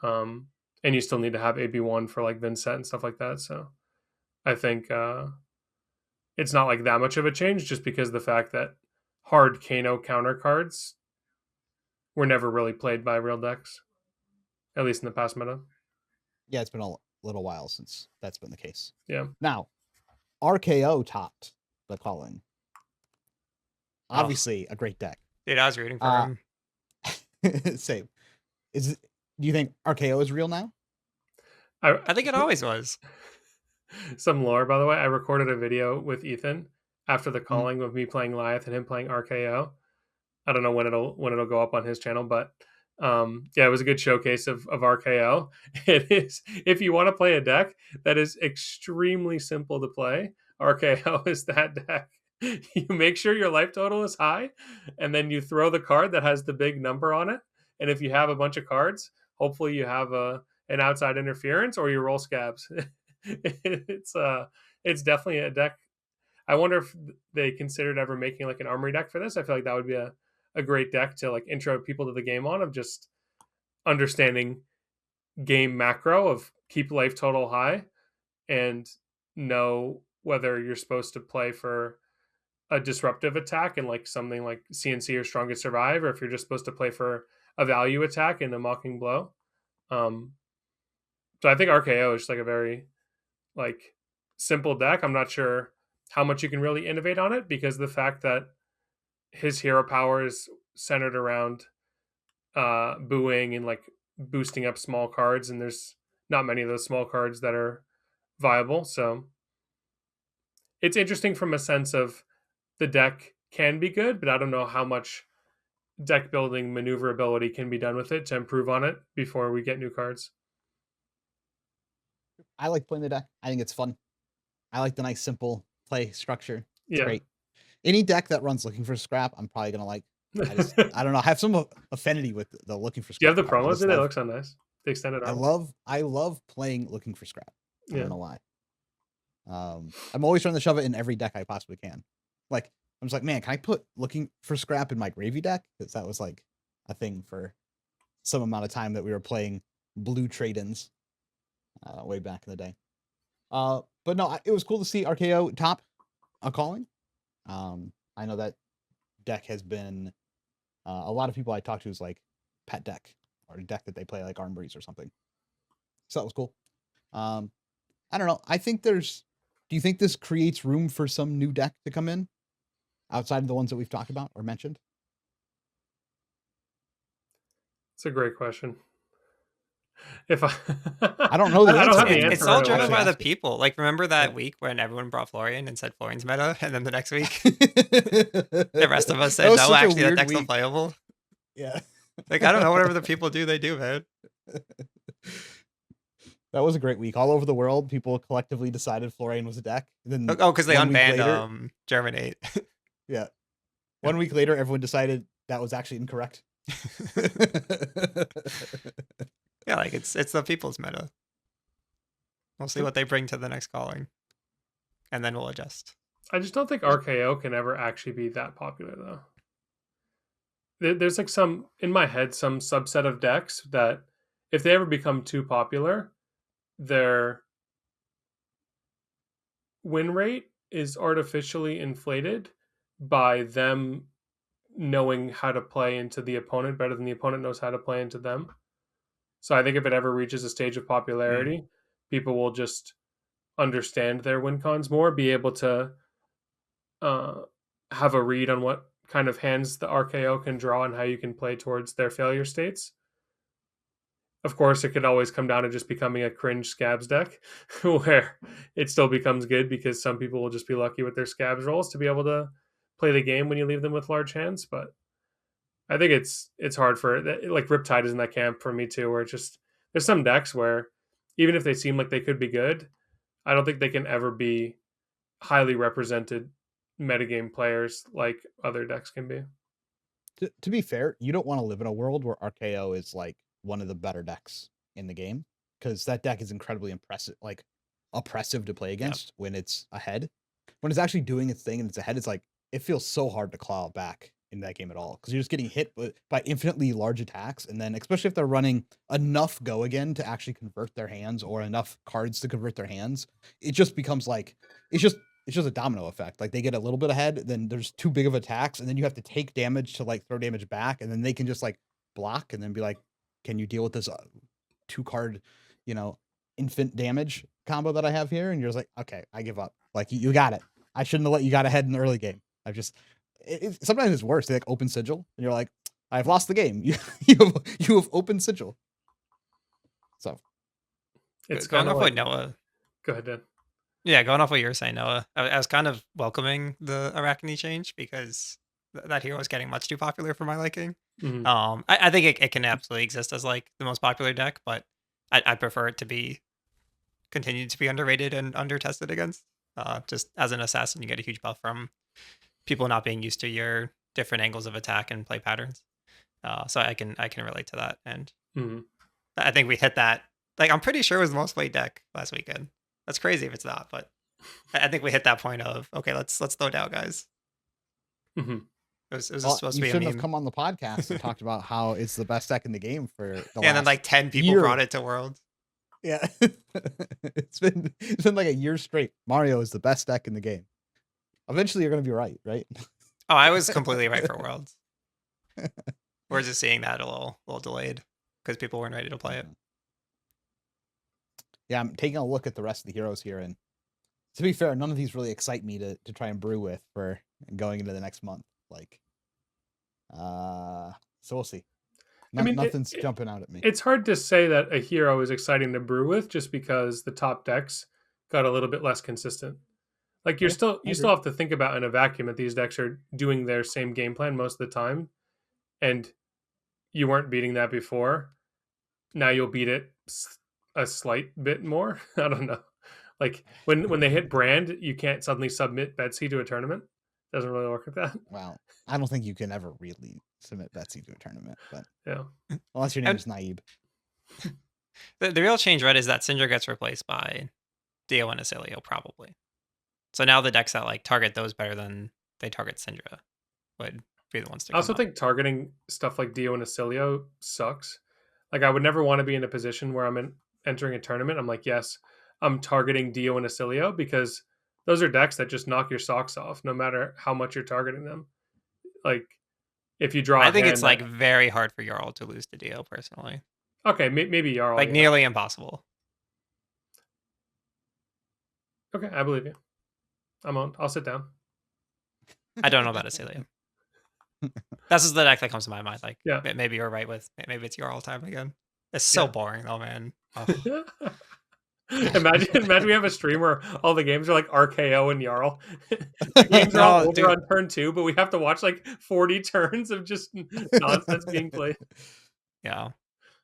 And you still need to have AB1 for like Vincent and stuff like that. So I think it's not like that much of a change just because of the fact that hard Kano counter cards were never really played by real decks, at least in the past meta. Yeah, it's been a little while since that's been the case. Yeah. Now, RKO topped the calling. Obviously, a great deck. Dude, I was rooting for him. Same. Do you think RKO is real now? I think it always was. Some lore, by the way. I recorded a video with Ethan after the calling of me playing Lyeth and him playing RKO. I don't know when it'll go up on his channel, but it was a good showcase of RKO. It is, if you want to play a deck that is extremely simple to play, RKO is that deck. You make sure your life total is high, and then you throw the card that has the big number on it, And if you have a bunch of cards, hopefully you have an outside interference or you roll scabs. It's definitely a deck. I wonder if they considered ever making like an armory deck for this. I feel like that would be a great deck to like intro people to the game on, of just understanding game macro of keep life total high and know whether you're supposed to play for a disruptive attack and like something like CNC or Strongest Survive, or if you're just supposed to play for a value attack and a Mocking Blow. So I think RKO is just like a very like simple deck. I'm not sure how much you can really innovate on it, because the fact that his hero power is centered around booing and like boosting up small cards, and there's not many of those small cards that are viable. So it's interesting from a sense of the deck can be good, but I don't know how much deck building maneuverability can be done with it to improve on it before we get new cards. I like playing the deck. I think it's fun. I like the nice simple play structure. It's Yeah. great. Any deck that runs Looking for Scrap, I'm probably gonna like. I don't know. I have some affinity with the Looking for Scrap. Do you have the card. I promos? just They love- look so nice. The extended I armor. love playing Looking for Scrap. I Yeah. don't know why. I'm always trying to shove it in every deck I possibly can. Like, I'm just like, man, can I put Looking for Scrap in my Gravy deck? Because that was like a thing for some amount of time that we were playing blue trade-ins way back in the day. But no, it was cool to see RKO top a calling. I know that deck has been a lot of people I talked to is like pet deck or a deck that they play like Armories or something. So that was cool. I don't know. I think do you think this creates room for some new deck to come in outside of the ones that we've talked about or mentioned? It's a great question. If I don't know the I don't answer. have the It's answer. It's all right away. driven by the Ask it. people. Like, remember that Yeah. week when everyone brought Florian and said Florian's meta, and then the next week the the rest of us said no, actually that deck's not playable. Yeah. Like, I don't know, whatever the people do, they do, man. That was a great week. All over the world, people collectively decided Florian was a deck. And then Oh, because they 1 week unbanned later- Germinate. Yeah. 1 week later, everyone decided that was actually incorrect. Yeah, like it's the people's meta. We'll see what they bring to the next calling, and then we'll adjust. I just don't think RKO can ever actually be that popular, though. There's like some, in my head, some subset of decks that if they ever become too popular, their win rate is artificially inflated by them knowing how to play into the opponent better than the opponent knows how to play into them. So I think if it ever reaches a stage of popularity, people will just understand their win cons more, be able to have a read on what kind of hands the RKO can draw and how you can play towards their failure states. Of course, it could always come down to just becoming a cringe scabs deck where it still becomes good because some people will just be lucky with their scabs rolls to be able to play the game when you leave them with large hands. But I think it's hard for like Riptide is in that camp for me too, where it's just there's some decks where even if they seem like they could be good, I don't think they can ever be highly represented metagame players like other decks can be. To be fair, you don't want to live in a world where RKO is like one of the better decks in the game, because that deck is incredibly oppressive to play against when it's ahead. When it's actually doing its thing and it's ahead, it's like it feels so hard to claw back in that game at all, because you're just getting hit by infinitely large attacks, and then especially if they're running enough go again to actually convert their hands or enough cards to convert their hands, it just becomes like it's just a domino effect. Like they get a little bit ahead, then there's too big of attacks, and then you have to take damage to like throw damage back, and then they can just like block and then be like, can you deal with this 2-card, infant damage combo that I have here? And you're just like, okay, I give up. Like you got it. I shouldn't have let you got ahead in the early game. I've just sometimes it's worse. They like open sigil and you're like, I've lost the game. You have open sigil. So It's going kind off of what like, Noah. go ahead, Dan. Yeah, going off what you were saying, Noah. I was kind of welcoming the Arachne change because that hero was getting much too popular for my liking. Mhm. I think it can absolutely exist as like the most popular deck, but I'd prefer it to continue to be underrated and undertested against. Just as an assassin, you get a huge buff from people not being used to your different angles of attack and play patterns. So I can relate to that, and Mhm. I think we hit that. Like, I'm pretty sure it was the most played deck last weekend. That's crazy if it's not, but I think we hit that point of, okay, let's throw down, guys. Mhm. It was just Well, supposed you to be a shouldn't have meme. come on the podcast and talked about how it's the best deck in the game for the Yeah, and then last like 10 people year. brought it to Worlds. Yeah, it's been like a year straight. Mario is the best deck in the game. Eventually, you're gonna be right? Oh, I was completely right for Worlds. We're just seeing that a little delayed because people weren't ready to play it. Yeah, I'm taking a look at the rest of the heroes here, and to be fair, none of these really excite me to try and brew with for going into the next month. Like, so we'll see. I mean, Nothing's jumping out at me. It's hard to say that a hero is exciting to brew with just because the top decks got a little bit less consistent. Like you still have to think about in a vacuum that these decks are doing their same game plan most of the time, and you weren't beating that before. Now you'll beat it a slight bit more. I don't know. Like when they hit brand, you can't suddenly submit Betsy to a tournament. Doesn't really work with that. Well, I don't think you can ever really submit Betsy to a tournament, but Yeah. unless your name is Naib. The real change, right, is that Syndra gets replaced by Dio and Acilio, probably. So now the decks that like target those better than they target Syndra would be the ones to come I also up. think targeting stuff like Dio and Acilio sucks. Like I would never want to be in a position where I'm entering a tournament. I'm like, yes, I'm targeting Dio and Acilio because those are decks that just knock your socks off no matter how much you're targeting them. Like if you draw, I think it's like very hard for Jarl to lose to Dio personally. Okay, maybe Jarl. Like nearly impossible. Okay, I believe you. I'm on. I'll sit down. I don't know about Acilio. That's just the deck that comes to my mind. Like, yeah, maybe you're right with maybe it's Jarl time again. It's so boring though, man. Oh. imagine we have a stream where all the games are like RKO and Jarl. Games are all over on turn 2, but we have to watch like 40 turns of just nonsense being played. Yeah.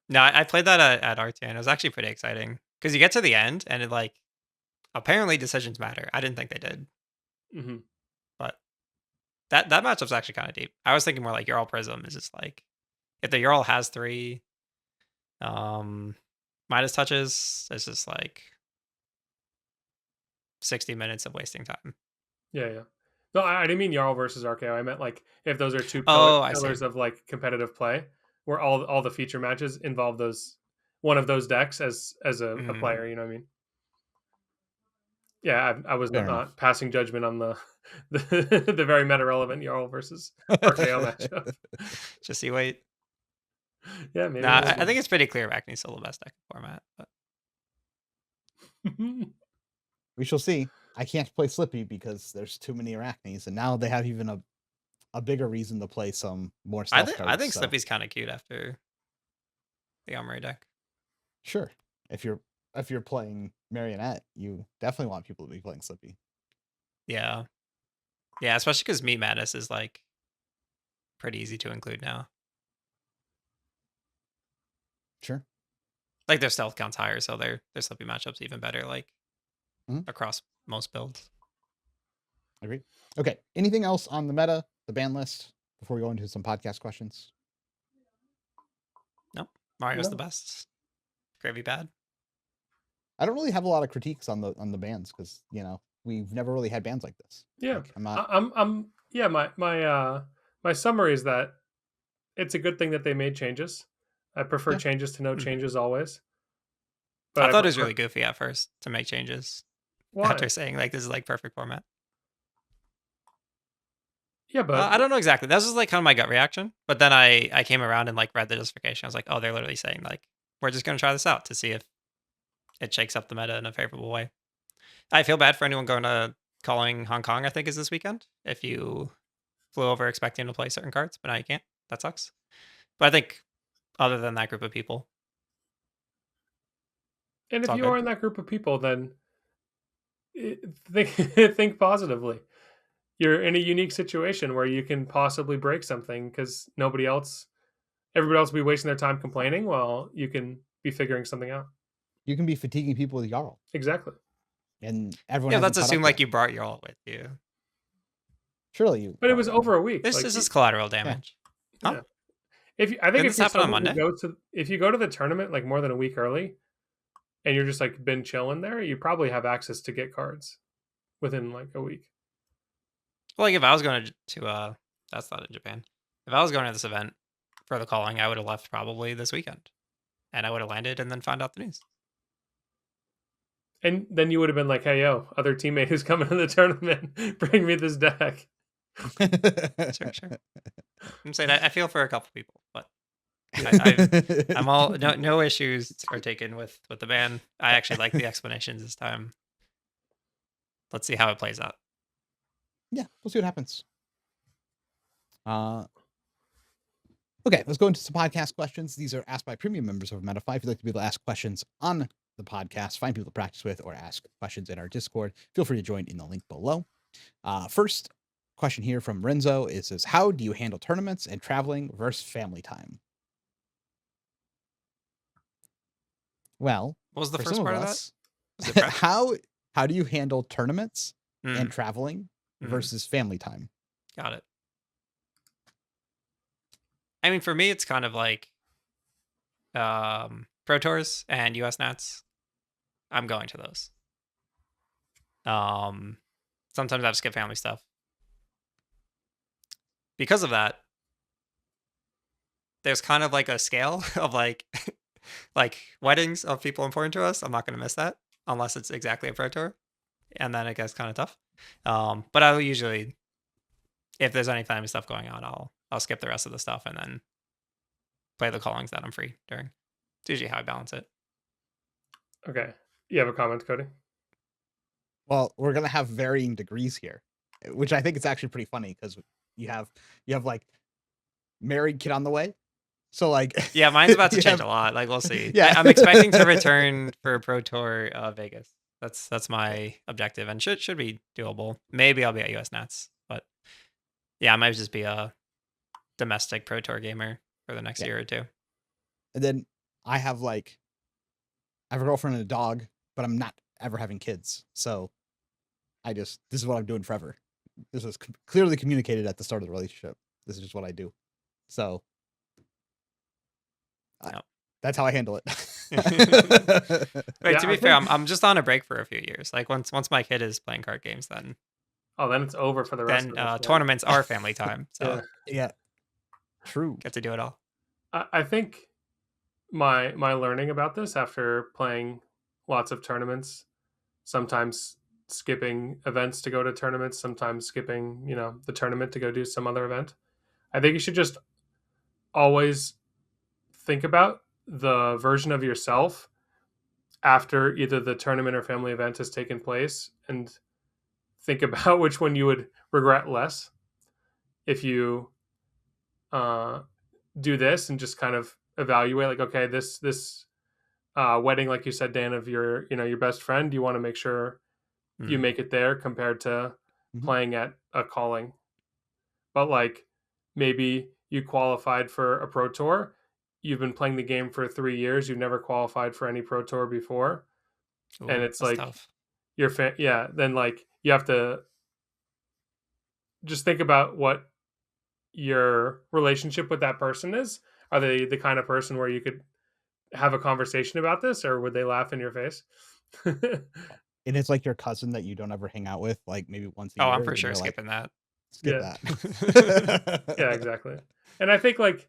No, I played that at RTN. It was actually pretty exciting because you get to the end and it like apparently decisions matter. I didn't think they did, but that matchup's actually kind of deep. I was thinking more like Jarl Prism is just like if the Jarl has 3 Midas touches, it's just like 60 minutes of wasting time. Yeah. No, I didn't mean Jarl versus RKO. I meant like if those are two pillars of like competitive play, where all the feature matches involve one of those decks as a player. You know what I mean? Yeah, I was not passing judgment on the very meta relevant Jarl versus RKO matchup. Just you wait. Yeah, maybe. Nah, I think it's pretty clear Arachne's still the best deck format. But we shall see. I can't play Slippy because there's too many Arachnes, and now they have even a bigger reason to play some more stealth cards. I think Slippy's kind of cute after the Armory deck. Sure. If you're playing Marionette, you definitely want people to be playing Slippy. Yeah. Yeah, especially because Meat Madness is like pretty easy to include now. Sure. Like their stealth count's higher, so their Slippy matchups even better, like across most builds. Agreed. Okay. Anything else on the meta, the ban list, before we go into some podcast questions? Nope. Mario's the best. Gravy bad. I don't really have a lot of critiques on the bans because we've never really had bans like this. Yeah, like, I'm yeah. My summary is that it's a good thing that they made changes. I prefer changes to no changes always. But I thought it was really goofy at first to make changes. Why? After saying like this is like perfect format. Yeah, but I don't know exactly. That was just like kind of my gut reaction. But then I came around and like read the justification. I was like, oh, they're literally saying like we're just gonna try this out to see if it shakes up the meta in a favorable way. I feel bad for anyone going to calling Hong Kong. I think is this weekend. If you flew over expecting to play certain cards, but now you can't. That sucks. But I think other than that group of people. And if you are in that group of people, then think positively. You're in a unique situation where you can possibly break something because everybody else will be wasting their time complaining while you can be figuring something out. You can be fatiguing people with Jarl. Exactly. And everyone. Yeah, let's assume like you brought Jarl with you. Surely you. But it was over a week. This is collateral damage. Yeah. I think Didn't if this you're happen on someone who Monday? if you go to the tournament like more than a week early and you're just like been chilling there, you probably have access to get cards within like a week. Well, like if I was going to that's not in Japan. If I was going to this event for the calling, I would have left probably this weekend, and I would have landed and then found out the news. And then you would have been like, "Hey, yo, other teammate who's coming to the tournament, bring me this deck." Sure. I'm saying I feel for a couple people, but I'm all no issues are taken with the ban. I actually like the explanations this time. Let's see how it plays out. Yeah, we'll see what happens. Okay, let's go into some podcast questions. These are asked by premium members of Metafy. If you'd like to be able to ask questions on the podcast, find people to practice with, or ask questions in our Discord, feel free to join in the link below. First question here from Renzo says, how do you handle tournaments and traveling versus family time? Well, What was the for first some part of of that? us, Was it prep? how do you handle tournaments Mm, and traveling versus family time? got it. I mean, for me, it's kind of like Pro Tours and US Nats. I'm going to those. Sometimes I have to skip family stuff. Because of that, there's kind of like a scale of like weddings of people important to us. I'm not going to miss that unless it's exactly a Pro Tour, and then it gets kind of tough. But I will usually, if there's any family stuff going on, I'll skip the rest of the stuff and then play the callings that I'm free during. It's usually how I balance it. Okay, you have a comment, Cody? Well, we're gonna have varying degrees here, which I think is actually pretty funny because you have like married kid on the way. So like Yeah, mine's about to you change have- a lot. Like we'll see. Yeah. I'm expecting to return for Pro Tour Vegas. That's my objective, and should be doable. Maybe I'll be at US Nats, but yeah, I might just be a domestic Pro Tour gamer for the next year or two. And then I have a girlfriend and a dog, but I'm not ever having kids. So this is what I'm doing forever. This was clearly communicated at the start of the relationship. This is just what I do. So Yep. that's how I handle it. Wait, Yeah, to I be fair, think- I'm just on a break for a few years. Like once my kid is playing card games, then then it's over for the rest of us. Right? tournaments are family time. So Yeah. True. get to do it all. I think my learning about this after playing lots of tournaments, sometimes skipping events to go to tournaments, sometimes skipping, the tournament to go do some other event. I think you should just always think about the version of yourself after either the tournament or family event has taken place and think about which one you would regret less if you do this and just kind of evaluate like, okay, this wedding, like you said, Dan, of your best friend, you want to make sure you make it there compared to playing at a calling. But like maybe you qualified for a Pro Tour, you've been playing the game for 3 years, you've never qualified for any Pro Tour before. Ooh, and it's like tough. then like you have to just think about what your relationship with that person is. Are they the kind of person where you could have a conversation about this, or would they laugh in your face? And it's like your cousin that you don't ever hang out with, like maybe once a year. I'm for and sure you're like, skipping that. skip Yeah. that. Yeah, exactly. And I think like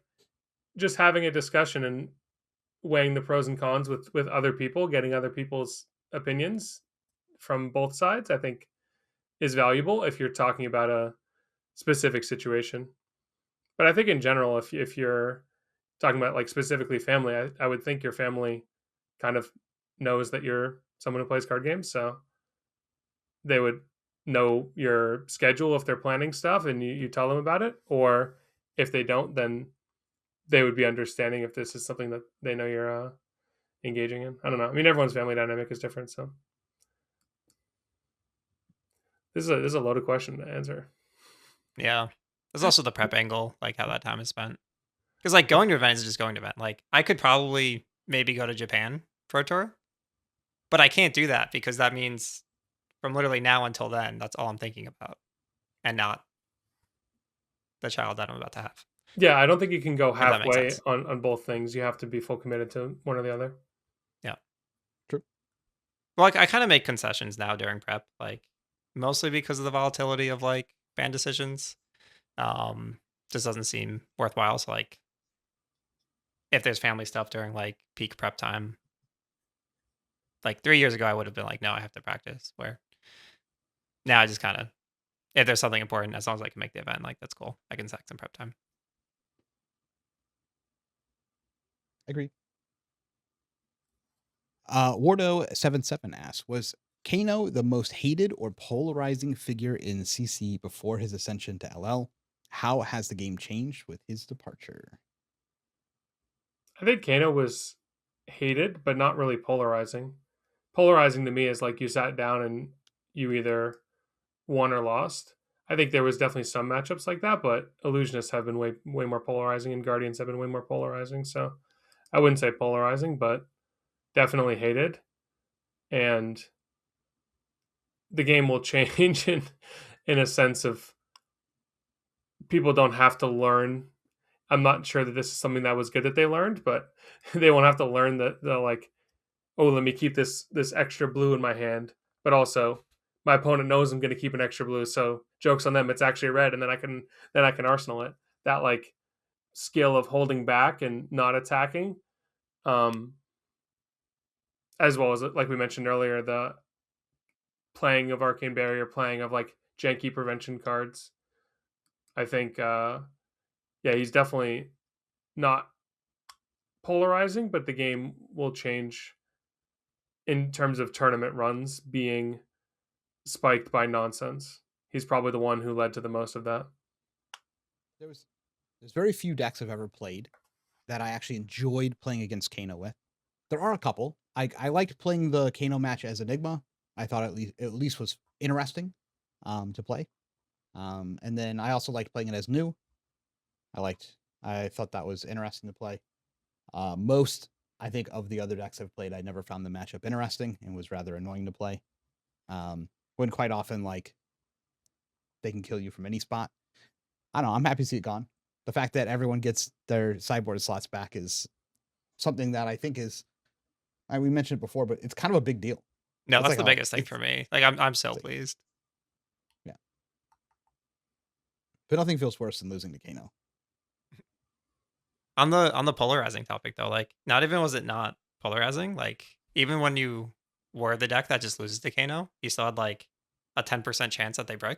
just having a discussion and weighing the pros and cons with other people, getting other people's opinions from both sides, I think is valuable if you're talking about a specific situation. But I think in general, if you're talking about like specifically family, I would think your family kind of knows that you're someone who plays card games, so they would know your schedule if they're planning stuff and you tell them about it, or if they don't, then they would be understanding if this is something that they know you're engaging in. I don't know. I mean, everyone's family dynamic is different, so this is a loaded question to answer. Yeah. There's also the prep angle, like how that time is spent. Because like going to event is just going to event. Like I could probably maybe go to Japan Pro Tour, but I can't do that because that means from literally now until then, that's all I'm thinking about, and not the child that I'm about to have. Yeah, I don't think you can go If that makes halfway sense. on both things. You have to be full committed to one or the other. Yeah. True. Well, like, I kind of make concessions now during prep, like mostly because of the volatility of like ban decisions. Um, just doesn't seem worthwhile. So like, if there's family stuff during like peak prep time, like 3 years ago, I would have been like, no, I have to practice. Where now I just kind of, if there's something important, as long as I can make the event, like that's cool. I can sack some prep time. Agreed. Wardo77 asks, was Kano the most hated or polarizing figure in CC before his ascension to LL? How has the game changed with his departure? I think Kano was hated, but not really polarizing. Polarizing to me is like you sat down and you either won or lost. I think there was definitely some matchups like that, but illusionists have been way more polarizing, and guardians have been way more polarizing. So I wouldn't say polarizing, but definitely hated. And the game will change in a sense of people don't have to learn. I'm not sure that this is something that was good that they learned, but they won't have to learn that the like, oh, let me keep this extra blue in my hand, but also my opponent knows I'm going to keep an extra blue, so jokes on them. It's actually red, and then I can arsenal it. That like skill of holding back and not attacking, um, as well as like we mentioned earlier, the playing of Arcane Barrier, playing of like janky prevention cards. I think, yeah, he's definitely not polarizing, but the game will change in terms of tournament runs being spiked by nonsense. He's probably the one who led to the most of that. There's very few decks I've ever played that I actually enjoyed playing against Kano with. There are a couple. I liked playing the Kano match as Enigma. I thought at least was interesting to play. And then I also liked playing it as New. I thought that was interesting to play. Most I think of the other decks I've played, I never found the matchup interesting and was rather annoying to play. When quite often like they can kill you from any spot. I don't know. I'm happy to see it gone. The fact that everyone gets their sideboard slots back is something that I think is, we mentioned it before, but it's kind of a big deal. No, It's that's like the a, biggest thing it's for me. Like I'm so like, pleased. yeah. But nothing feels worse than losing to Kano. On the polarizing topic though, like not even was it not polarizing, like even when you were the deck that just loses to Kano, you still had like a 10% chance that they break,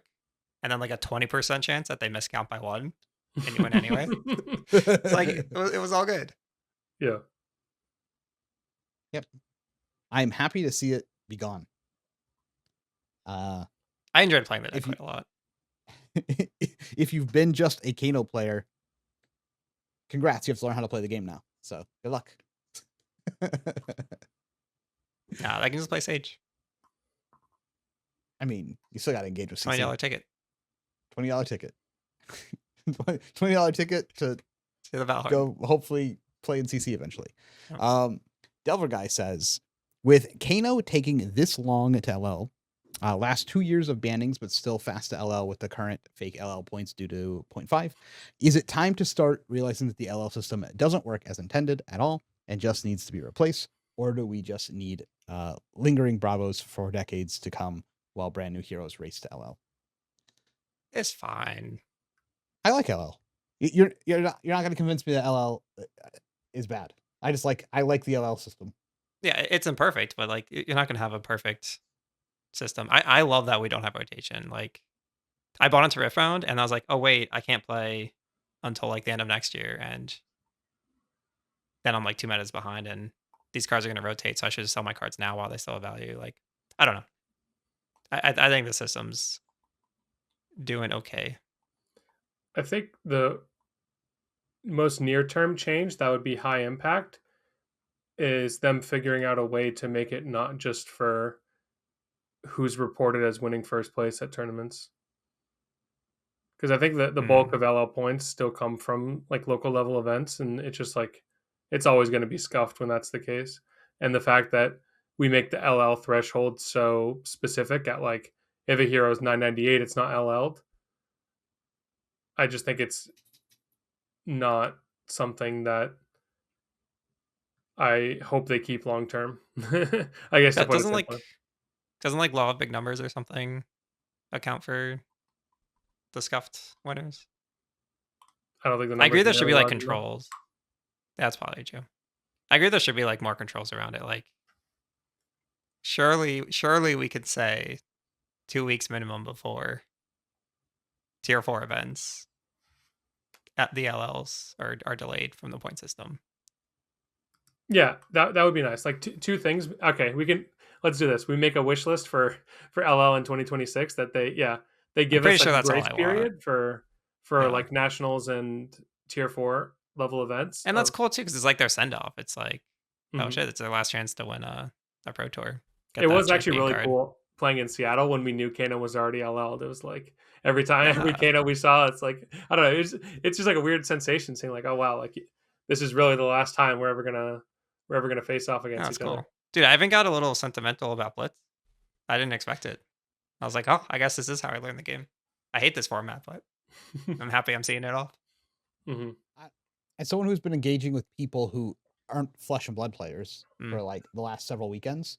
and then like a 20% chance that they miscount by one, and you win anyway. It's like it was all good. Yeah. Yep. I'm happy to see it be gone. I enjoyed playing the deck quite a lot. If you've been just a Kano player, congrats, you have to learn how to play the game now. So good luck. Nah, I can just play Sage. I mean, you still got to engage with CC. $20 ticket. $20 ticket. $20 ticket to See the Valheim. go hopefully play in CC eventually. Oh. Delver Guy says, with Kano taking this long to LL, last 2 years of bannings, but still fast to LL with the current fake LL points due to 0.5, is it time to start realizing that the LL system doesn't work as intended at all and just needs to be replaced? Or do we just need lingering Bravos for decades to come while brand new heroes race to LL? It's fine. I like LL. You're not going to convince me that LL is bad. I like the LL system. Yeah, it's imperfect, but like you're not gonna have a perfect system. I love that we don't have rotation. Like I bought into Rift Round and I was like, oh wait, I can't play until like the end of next year, and then I'm like 2 metas behind, and these cards are gonna rotate, so I should just sell my cards now while they still have value. Like I don't know. I think the system's doing okay. I think the most near term change that would be high impact is them figuring out a way to make it not just for who's reported as winning first place at tournaments. Because I think that the bulk of LL points still come from like local level events, and it's just like it's always going to be scuffed when that's the case. And the fact that we make the LL threshold so specific at like if a hero is 998, it's not LL'd. I just think it's not something that I hope they keep long term. I guess to That put it doesn't simply. like law of big numbers or something account for the scuffed winners? I don't think the I agree numbers are there should nearly be like large enough. controls. That's probably true. I agree there should be like more controls around it. Like surely we could say 2 weeks minimum before tier 4 events at the LLs are delayed from the point system. Yeah, that would be nice. Like two things. Okay, let's do this. We make a wish list for LL in 2026 that they I'm give pretty us like sure a that's all grace I want. period for Yeah. like nationals and tier 4 level events And that's of. cool too because it's like their send off. It's like, oh Mhm. shit, it's their last chance to win a pro tour. It Get that was actually champion really card. cool playing in Seattle when we knew Kano was already LL. It was like every Yeah. Kano we saw, it's like I don't know. It's just like a weird sensation seeing like, oh wow, like this is really the last time we're ever gonna face off Yeah, against that's each other. cool. Dude, I even got a little sentimental about Blitz. I didn't expect it. I was like, oh, I guess this is how I learned the game. I hate this format, but I'm happy I'm seeing it all. Hmm. I, as someone who's been engaging with people who aren't Flesh and Blood players Mm. for like the last several weekends,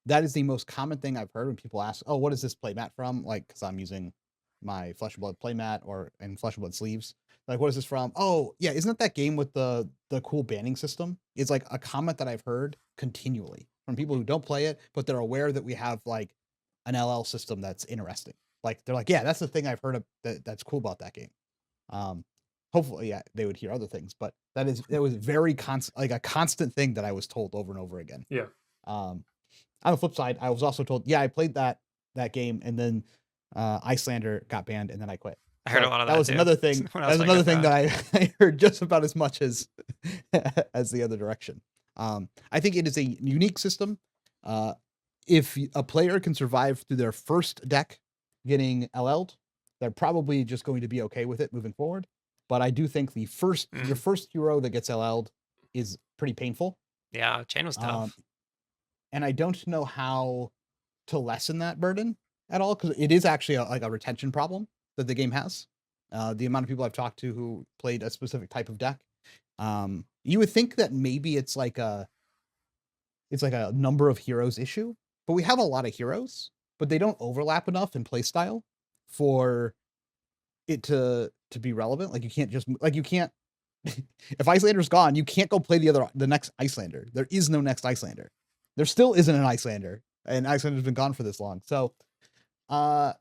that is the most common thing I've heard when people ask, "Oh, what is this playmat from?" Like, because I'm using my Flesh and Blood playmat or and Flesh and Blood sleeves. Like, what is this from? Oh, yeah, isn't it that game with the cool banning system? It's like a comment that I've heard continually from people who don't play it, but they're aware that we have like an LL system that's interesting. Like, they're like, yeah, that's the thing I've heard of that's cool about that game. Um, hopefully, yeah, they would hear other things, but it was very constant, like a constant thing that I was told over and over again. Yeah. Um, on the flip side, I was also told, yeah, I played that game, and then Icelander got banned, and then I quit. I heard a So lot of that that was too. another thing. When That was else I another got thing that banned. I heard just about as much as as the other direction. I think it is a unique system. Uh, if a player can survive through their first deck getting LL'd, they're probably just going to be okay with it moving forward. But I do think your first hero that gets LL'd is pretty painful. Yeah, chain was Um, tough. and I don't know how to lessen that burden at all because it is actually like a retention problem that the game has. The amount of people I've talked to who played a specific type of deck, you would think that maybe it's like a number of heroes issue, but we have a lot of heroes, but they don't overlap enough in playstyle for it to be relevant. Like you can't if Icelander's gone, you can't go play the next Icelander. There is no next Icelander. There still isn't an Icelander, and Icelander's been gone for this long. So, uh,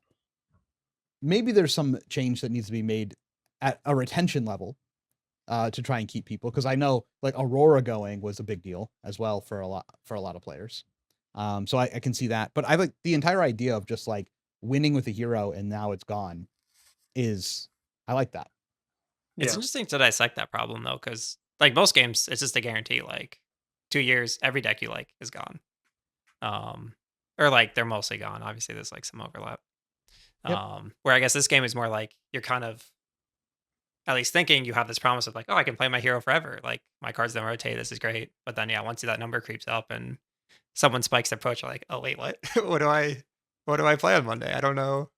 maybe there's some change that needs to be made at a retention level, to try and keep people. Because I know like Aurora going was a big deal as well for a lot of players. So I can see that, but I like the entire idea of just like winning with a hero and now it's gone is I like that. It's Yeah. interesting to dissect that problem though, because like most games, it's just a guarantee. Like 2 years, every deck you like is gone. Um, or like they're mostly gone. Obviously, there's like some overlap. Yep. Where I guess this game is more like you're kind of at least thinking you have this promise of like, oh, I can play my hero forever. Like my cards don't rotate. This is great. But then yeah, once that number creeps up and someone spikes their approach, you're like, oh wait, what? What do I play on Monday? I don't know.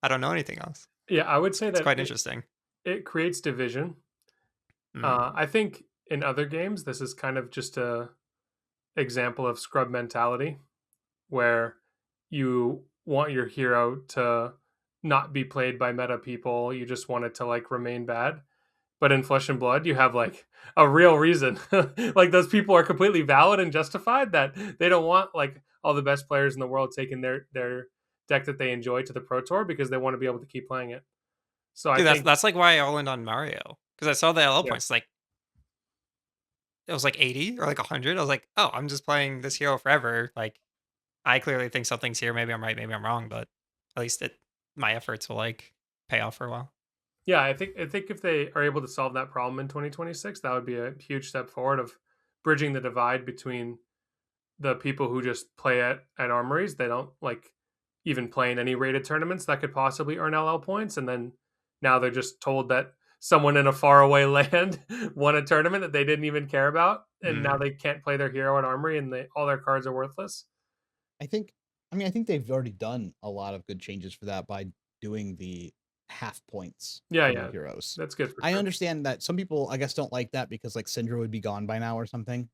I don't know anything else. Yeah, I would say It's that quite interesting. it creates division. Mm. I think in other games, this is kind of just a example of scrub mentality, where you want your hero to not be played by meta people. You just want it to like remain bad. But in Flesh and Blood, you have like a real reason. Like those people are completely valid and justified that they don't want like all the best players in the world taking their deck that they enjoy to the Pro Tour because they want to be able to keep playing it. So I Dude, think that's like why I all in on Mario because I saw the LL yeah, points. Like it was like 80 or like 100. I was like, oh, I'm just playing this hero forever. Like I clearly think something's here. Maybe I'm right. Maybe I'm wrong. But at least my efforts will like pay off for a while. yeah, I think if they are able to solve that problem in 2026, that would be a huge step forward of bridging the divide between the people who just play at armories. They don't like even play in any rated tournaments that could possibly earn LL points, and then now they're just told that someone in a faraway land won a tournament that they didn't even care about, and now Mm. they can't play their hero at armory, and all their cards are worthless. I think I think they've already done a lot of good changes for that by doing the half points Yeah, for new yeah. heroes. That's good for I sure. understand that some people, I guess, don't like that because like Syndra would be gone by now or something.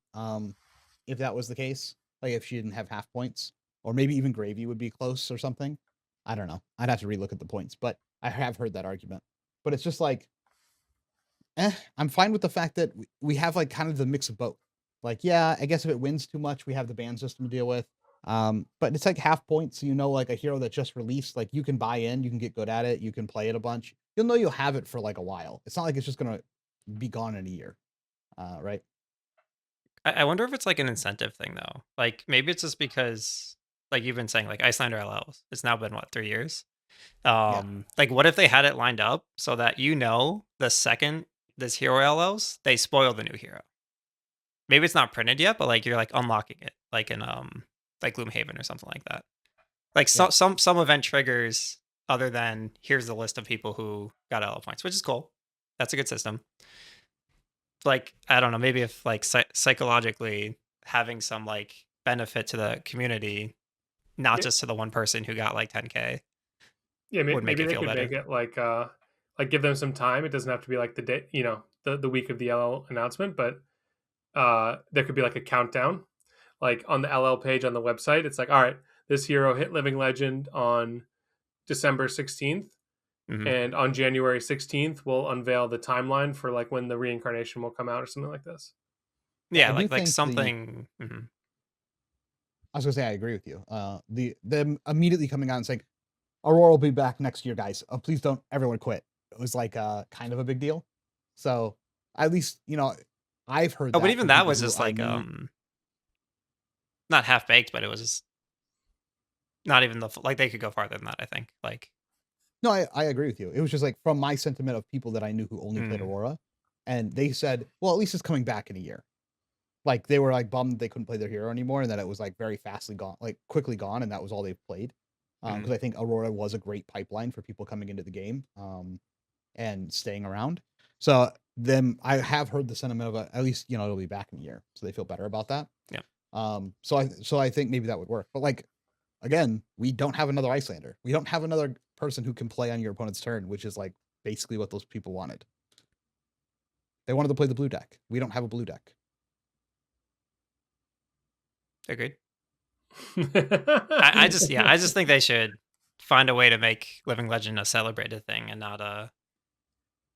If that was the case, like if she didn't have half points, or maybe even Gravy would be close or something. I don't know. I'd have to relook at the points, but I have heard that argument. But it's just like, I'm fine with the fact that we have like kind of the mix of both. Like, yeah, I guess if it wins too much, we have the ban system to deal with. But it's like half points, so you know, like a hero that just released, like you can buy in, you can get good at it, you can play it a bunch. You'll know you'll have it for like a while. It's not like it's just gonna be gone in a year, right? I wonder if it's like an incentive thing though. Like maybe it's just because, like you've been saying, like Icelander LLs. It's now been what, 3 years? Yeah, Like what if they had it lined up so that the second this hero LLs, they spoil the new hero. Maybe it's not printed yet, but like you're like unlocking it, like in like Gloomhaven or something like that. Like yeah. some event triggers other than here's the list of people who got LL points, which is cool. That's a good system. Like I don't know, maybe if like psychologically having some like benefit to the community, not Yeah, just to the one person who got like 10K, yeah. would make Maybe it they feel could better. make it like give them some time. It doesn't have to be like the day, the week of the LL announcement, but there could be like a countdown, like on the LL page on the website. It's like, all right, this hero hit Living Legend on December 16th, Hmm. and on January 16th, we'll unveil the timeline for like when the reincarnation will come out or something like this. Yeah, Yeah, I do like think the something. Mhm. I was gonna say I agree with you. The them immediately coming out and saying Aurora will be back next year, guys. Please don't everyone quit. It was like kind of a big deal. So at least I've heard Oh, but that even from that people was who just I like knew. not half baked, but it was just not even like they could go farther than that. I think like. No, I agree with you. It was just like from my sentiment of people that I knew who only played Mm, Aurora, and they said, well, at least it's coming back in a year. Like they were like bummed they couldn't play their hero anymore, and that it was like very fastly gone, like quickly gone, and that was all they've played. mm. Because I think Aurora was a great pipeline for people coming into the game, and staying around. So then I have heard the sentiment of at least it'll be back in a year, so they feel better about that. Yeah. So I think maybe that would work. But like again, we don't have another Icelander. We don't have another person who can play on your opponent's turn, which is like basically what those people wanted. They wanted to play the blue deck. We don't have a blue deck. Agreed. I just think they should find a way to make Living Legend a celebrated thing and not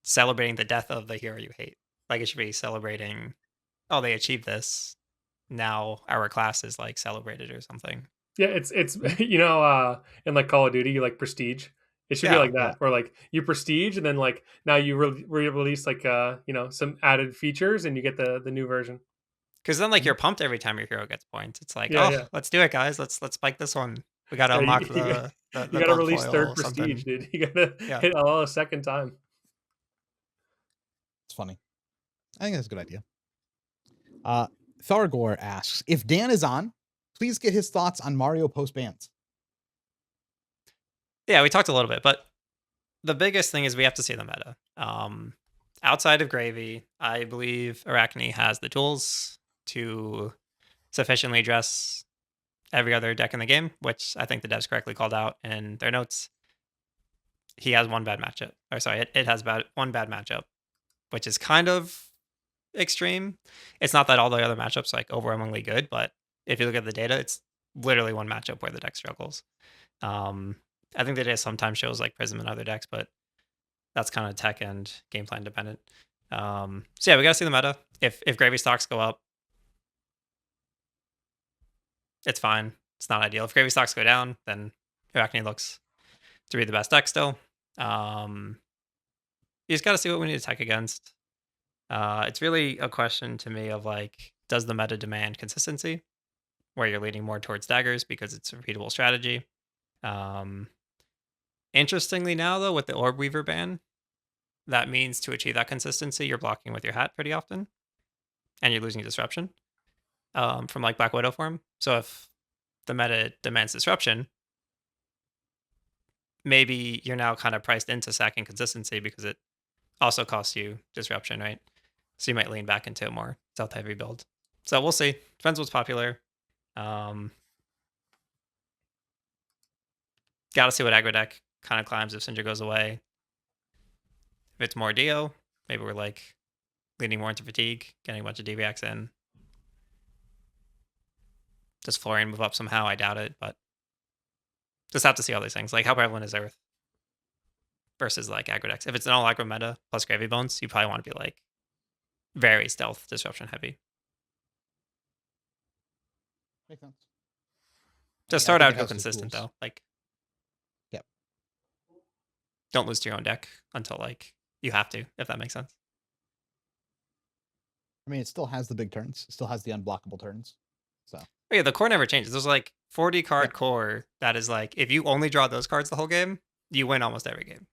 celebrating the death of the hero you hate. Like it should be celebrating, oh, they achieved this. Now our class is like celebrated or something. Yeah, it's Mhm. in like Call of Duty, like Prestige. It should be Yeah, like Yeah. that, where like you Prestige, and then like now you release like some added features, and you get the new version. because then like Mhm. you're pumped every time your hero gets points. It's like, Yeah, oh, yeah, let's do it, guys. Let's spike this one. We got to yeah. unlock You you the got to gold release foil third or Prestige, something. dude. You got to Yeah. hit LL a second time. It's funny. I think that's a good idea. Thargor asks if Dan is on, please get his thoughts on Mario post bans. Yeah, we talked a little bit, but the biggest thing is we have to see the meta. Outside of Gravy, I believe Arachne has the tools to sufficiently address every other deck in the game, which I think the devs correctly called out in their notes. He has one bad matchup. Or sorry, it has one bad matchup, which is kind of extreme. It's not that all the other matchups are like overwhelmingly good, but if you look at the data, it's literally one matchup where the deck struggles. Um, I think the data sometimes shows like Prism and other decks, but that's kind of tech and game plan dependent. So yeah, we gotta see the meta. If Gravy stocks go up, it's fine. It's not ideal. If Gravy stocks go down, then Arachne looks to be the best deck still. You just gotta see what we need to tech against. It's really a question to me of like, does the meta demand consistency, where you're leaning more towards daggers because it's a repeatable strategy. Um, Interestingly, now though, with the Orb Weaver ban, that means to achieve that consistency, you're blocking with your hat pretty often, and you're losing disruption from like Black Widow form. So if the meta demands disruption, maybe you're now kind of priced into sacking consistency because it also costs you disruption, right? So you might lean back into a more stealth heavy build. So we'll see. Depends what's popular. Um, Gotta see what aggro deck kind of climbs if Syndra goes away. If it's more Dio, maybe we're like leaning more into fatigue, getting a bunch of DVX in. Does Florian move up somehow? I doubt it, but just have to see all these things. Like, how prevalent is Earth versus like aggro decks? If it's an all aggro meta plus Gravy Bones, you probably want to be like very stealth disruption heavy. Makes sense. Just I start think out it go has the consistent tools. though. Like, Yep. don't lose to your own deck until like you have to, if that makes sense. I mean, it still has the big turns. It still has the unblockable turns. So But yeah, the core never changes. There's like 40 card Yep. core that is like, if you only draw those cards the whole game, you win almost every game.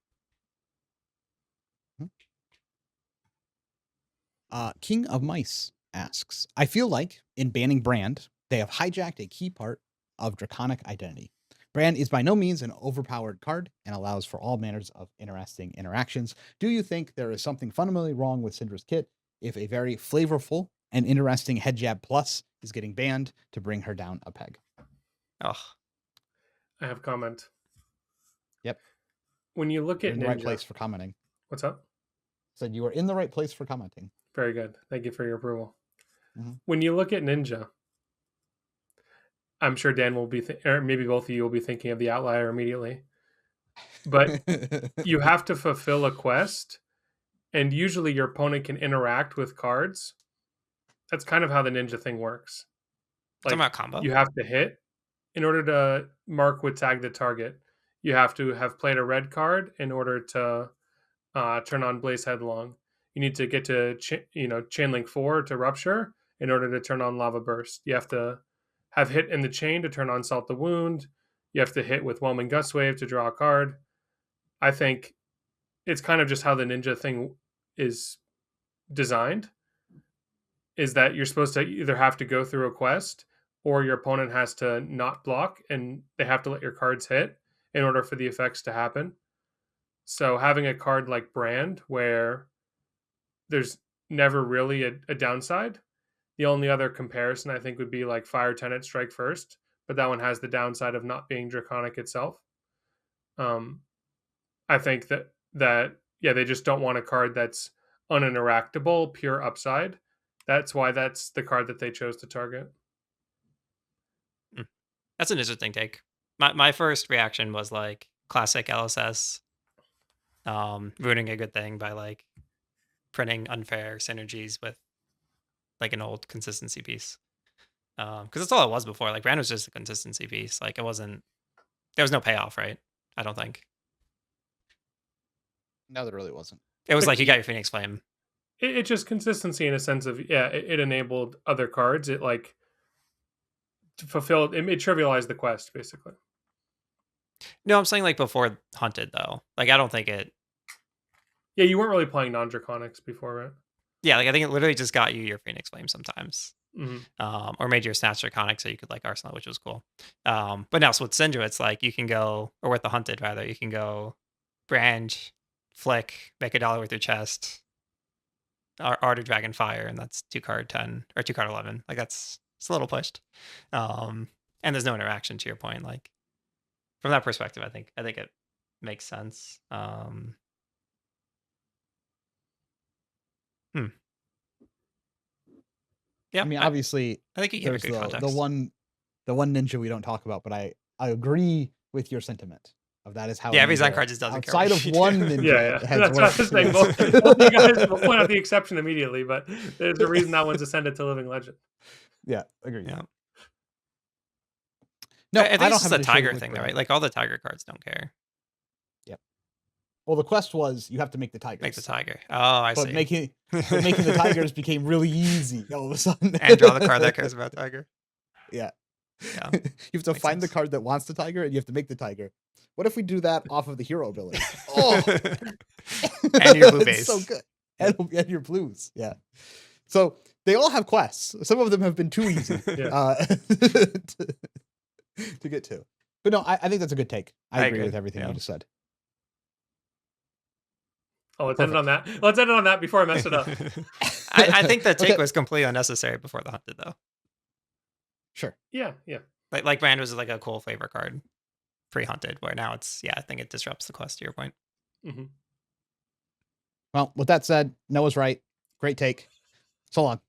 King of Mice asks, I feel like in banning Brand, they have hijacked a key part of Draconic identity. Brand is by no means an overpowered card and allows for all manners of interesting interactions. Do you think there is something fundamentally wrong with Syndra's kit if a very flavorful and interesting head jab plus is getting banned to bring her down a peg? Oh, I have comment. Yep. When you look You're at in the right Ninja, place for commenting. what's up? Said you are in the right place for commenting. Very good. Thank you for your approval. Mhm. When you look at Ninja, I'm sure Dan will be, or maybe both of you will be thinking of the outlier immediately. But you have to fulfill a quest, and usually your opponent can interact with cards. That's kind of how the Ninja thing works. talking about combo. You have to hit in order to mark would tag the target. You have to have played a red card in order to turn on Blaze Headlong. You need to get to Chain Link 4 to Rupture in order to turn on Lava Burst. You have to have hit in the chain to turn on Salt the Wound. You have to hit with Whelming Gust Wave to draw a card. I think it's kind of just how the Ninja thing is designed, is that you're supposed to either have to go through a quest or your opponent has to not block and they have to let your cards hit in order for the effects to happen. So having a card like Brand where there's never really a downside. The only other comparison I think would be like Fire Tenant Strike First, but that one has the downside of not being Draconic itself. I think that they just don't want a card that's uninteractable, pure upside. That's why that's the card that they chose to target. That's an interesting take. My first reaction was like classic LSS, ruining a good thing by like printing unfair synergies with like an old consistency piece. Because that's all it was before. Like Brand was just a consistency piece. Like it wasn't. There was no payoff, right? I don't think. No, there really wasn't. It was like you got your Phoenix Flame. It's just consistency in a sense of it enabled other cards. It like fulfilled. It trivialized the quest basically. No, I'm saying like before Hunted though. Like I don't think it. Yeah, you weren't really playing non-Draconics before, right? Yeah, like I think it literally just got you your Phoenix Flame sometimes. Mm-hmm. Or made your Snatch Draconic so you could like Arsenal, which was cool. But now so with Syndra, it's like you can go, or with the Hunted rather, you can go Brand, Flick, make $1 with your chest, Art of Dragon Fire, and that's 2 card 10 or 2 card 11. Like it's a little pushed. And there's no interaction to your point. Like from that perspective, I think it makes sense. Yeah, I mean, obviously, I think you give a there's good context. the one Ninja we don't talk about, but I agree with your sentiment of that is how. Yeah, every Ninja, Zen card just doesn't outside care of one Ninja. Yeah. Has That's what I was saying. worked. Both you guys will point out the exception immediately, but there's a reason that one's ascended to Living Legend. Yeah, agree. Yeah. No, I think don't it's just have a an issue Tiger with thing, though, Brand. right? Like all the Tiger cards don't care. Yep. Well, the quest was you have to make the Tigers. Make the Tiger. Oh, I see. Making the Tigers became really easy all of a sudden. And draw the card that cares about Tiger. Yeah. Yeah. You have to Makes find sense. the card that wants the Tiger, and you have to make the Tiger. What if we do that off of the hero ability? Oh, And your blue It's base. so good. And your blues, yeah. So they all have quests. Some of them have been too easy to get to. But no, I think that's a good take. I agree with everything you just said. Oh, let's end it on that. Let's end it on that before I mess it up. I think the take Okay. was completely unnecessary before the Hunted, though. Sure. Yeah. Like Brand was like a cool flavor card pre-Hunted, where now it's I think it disrupts the quest to your point. Mm-hmm. Well, with that said, Noah's right. Great take. So long.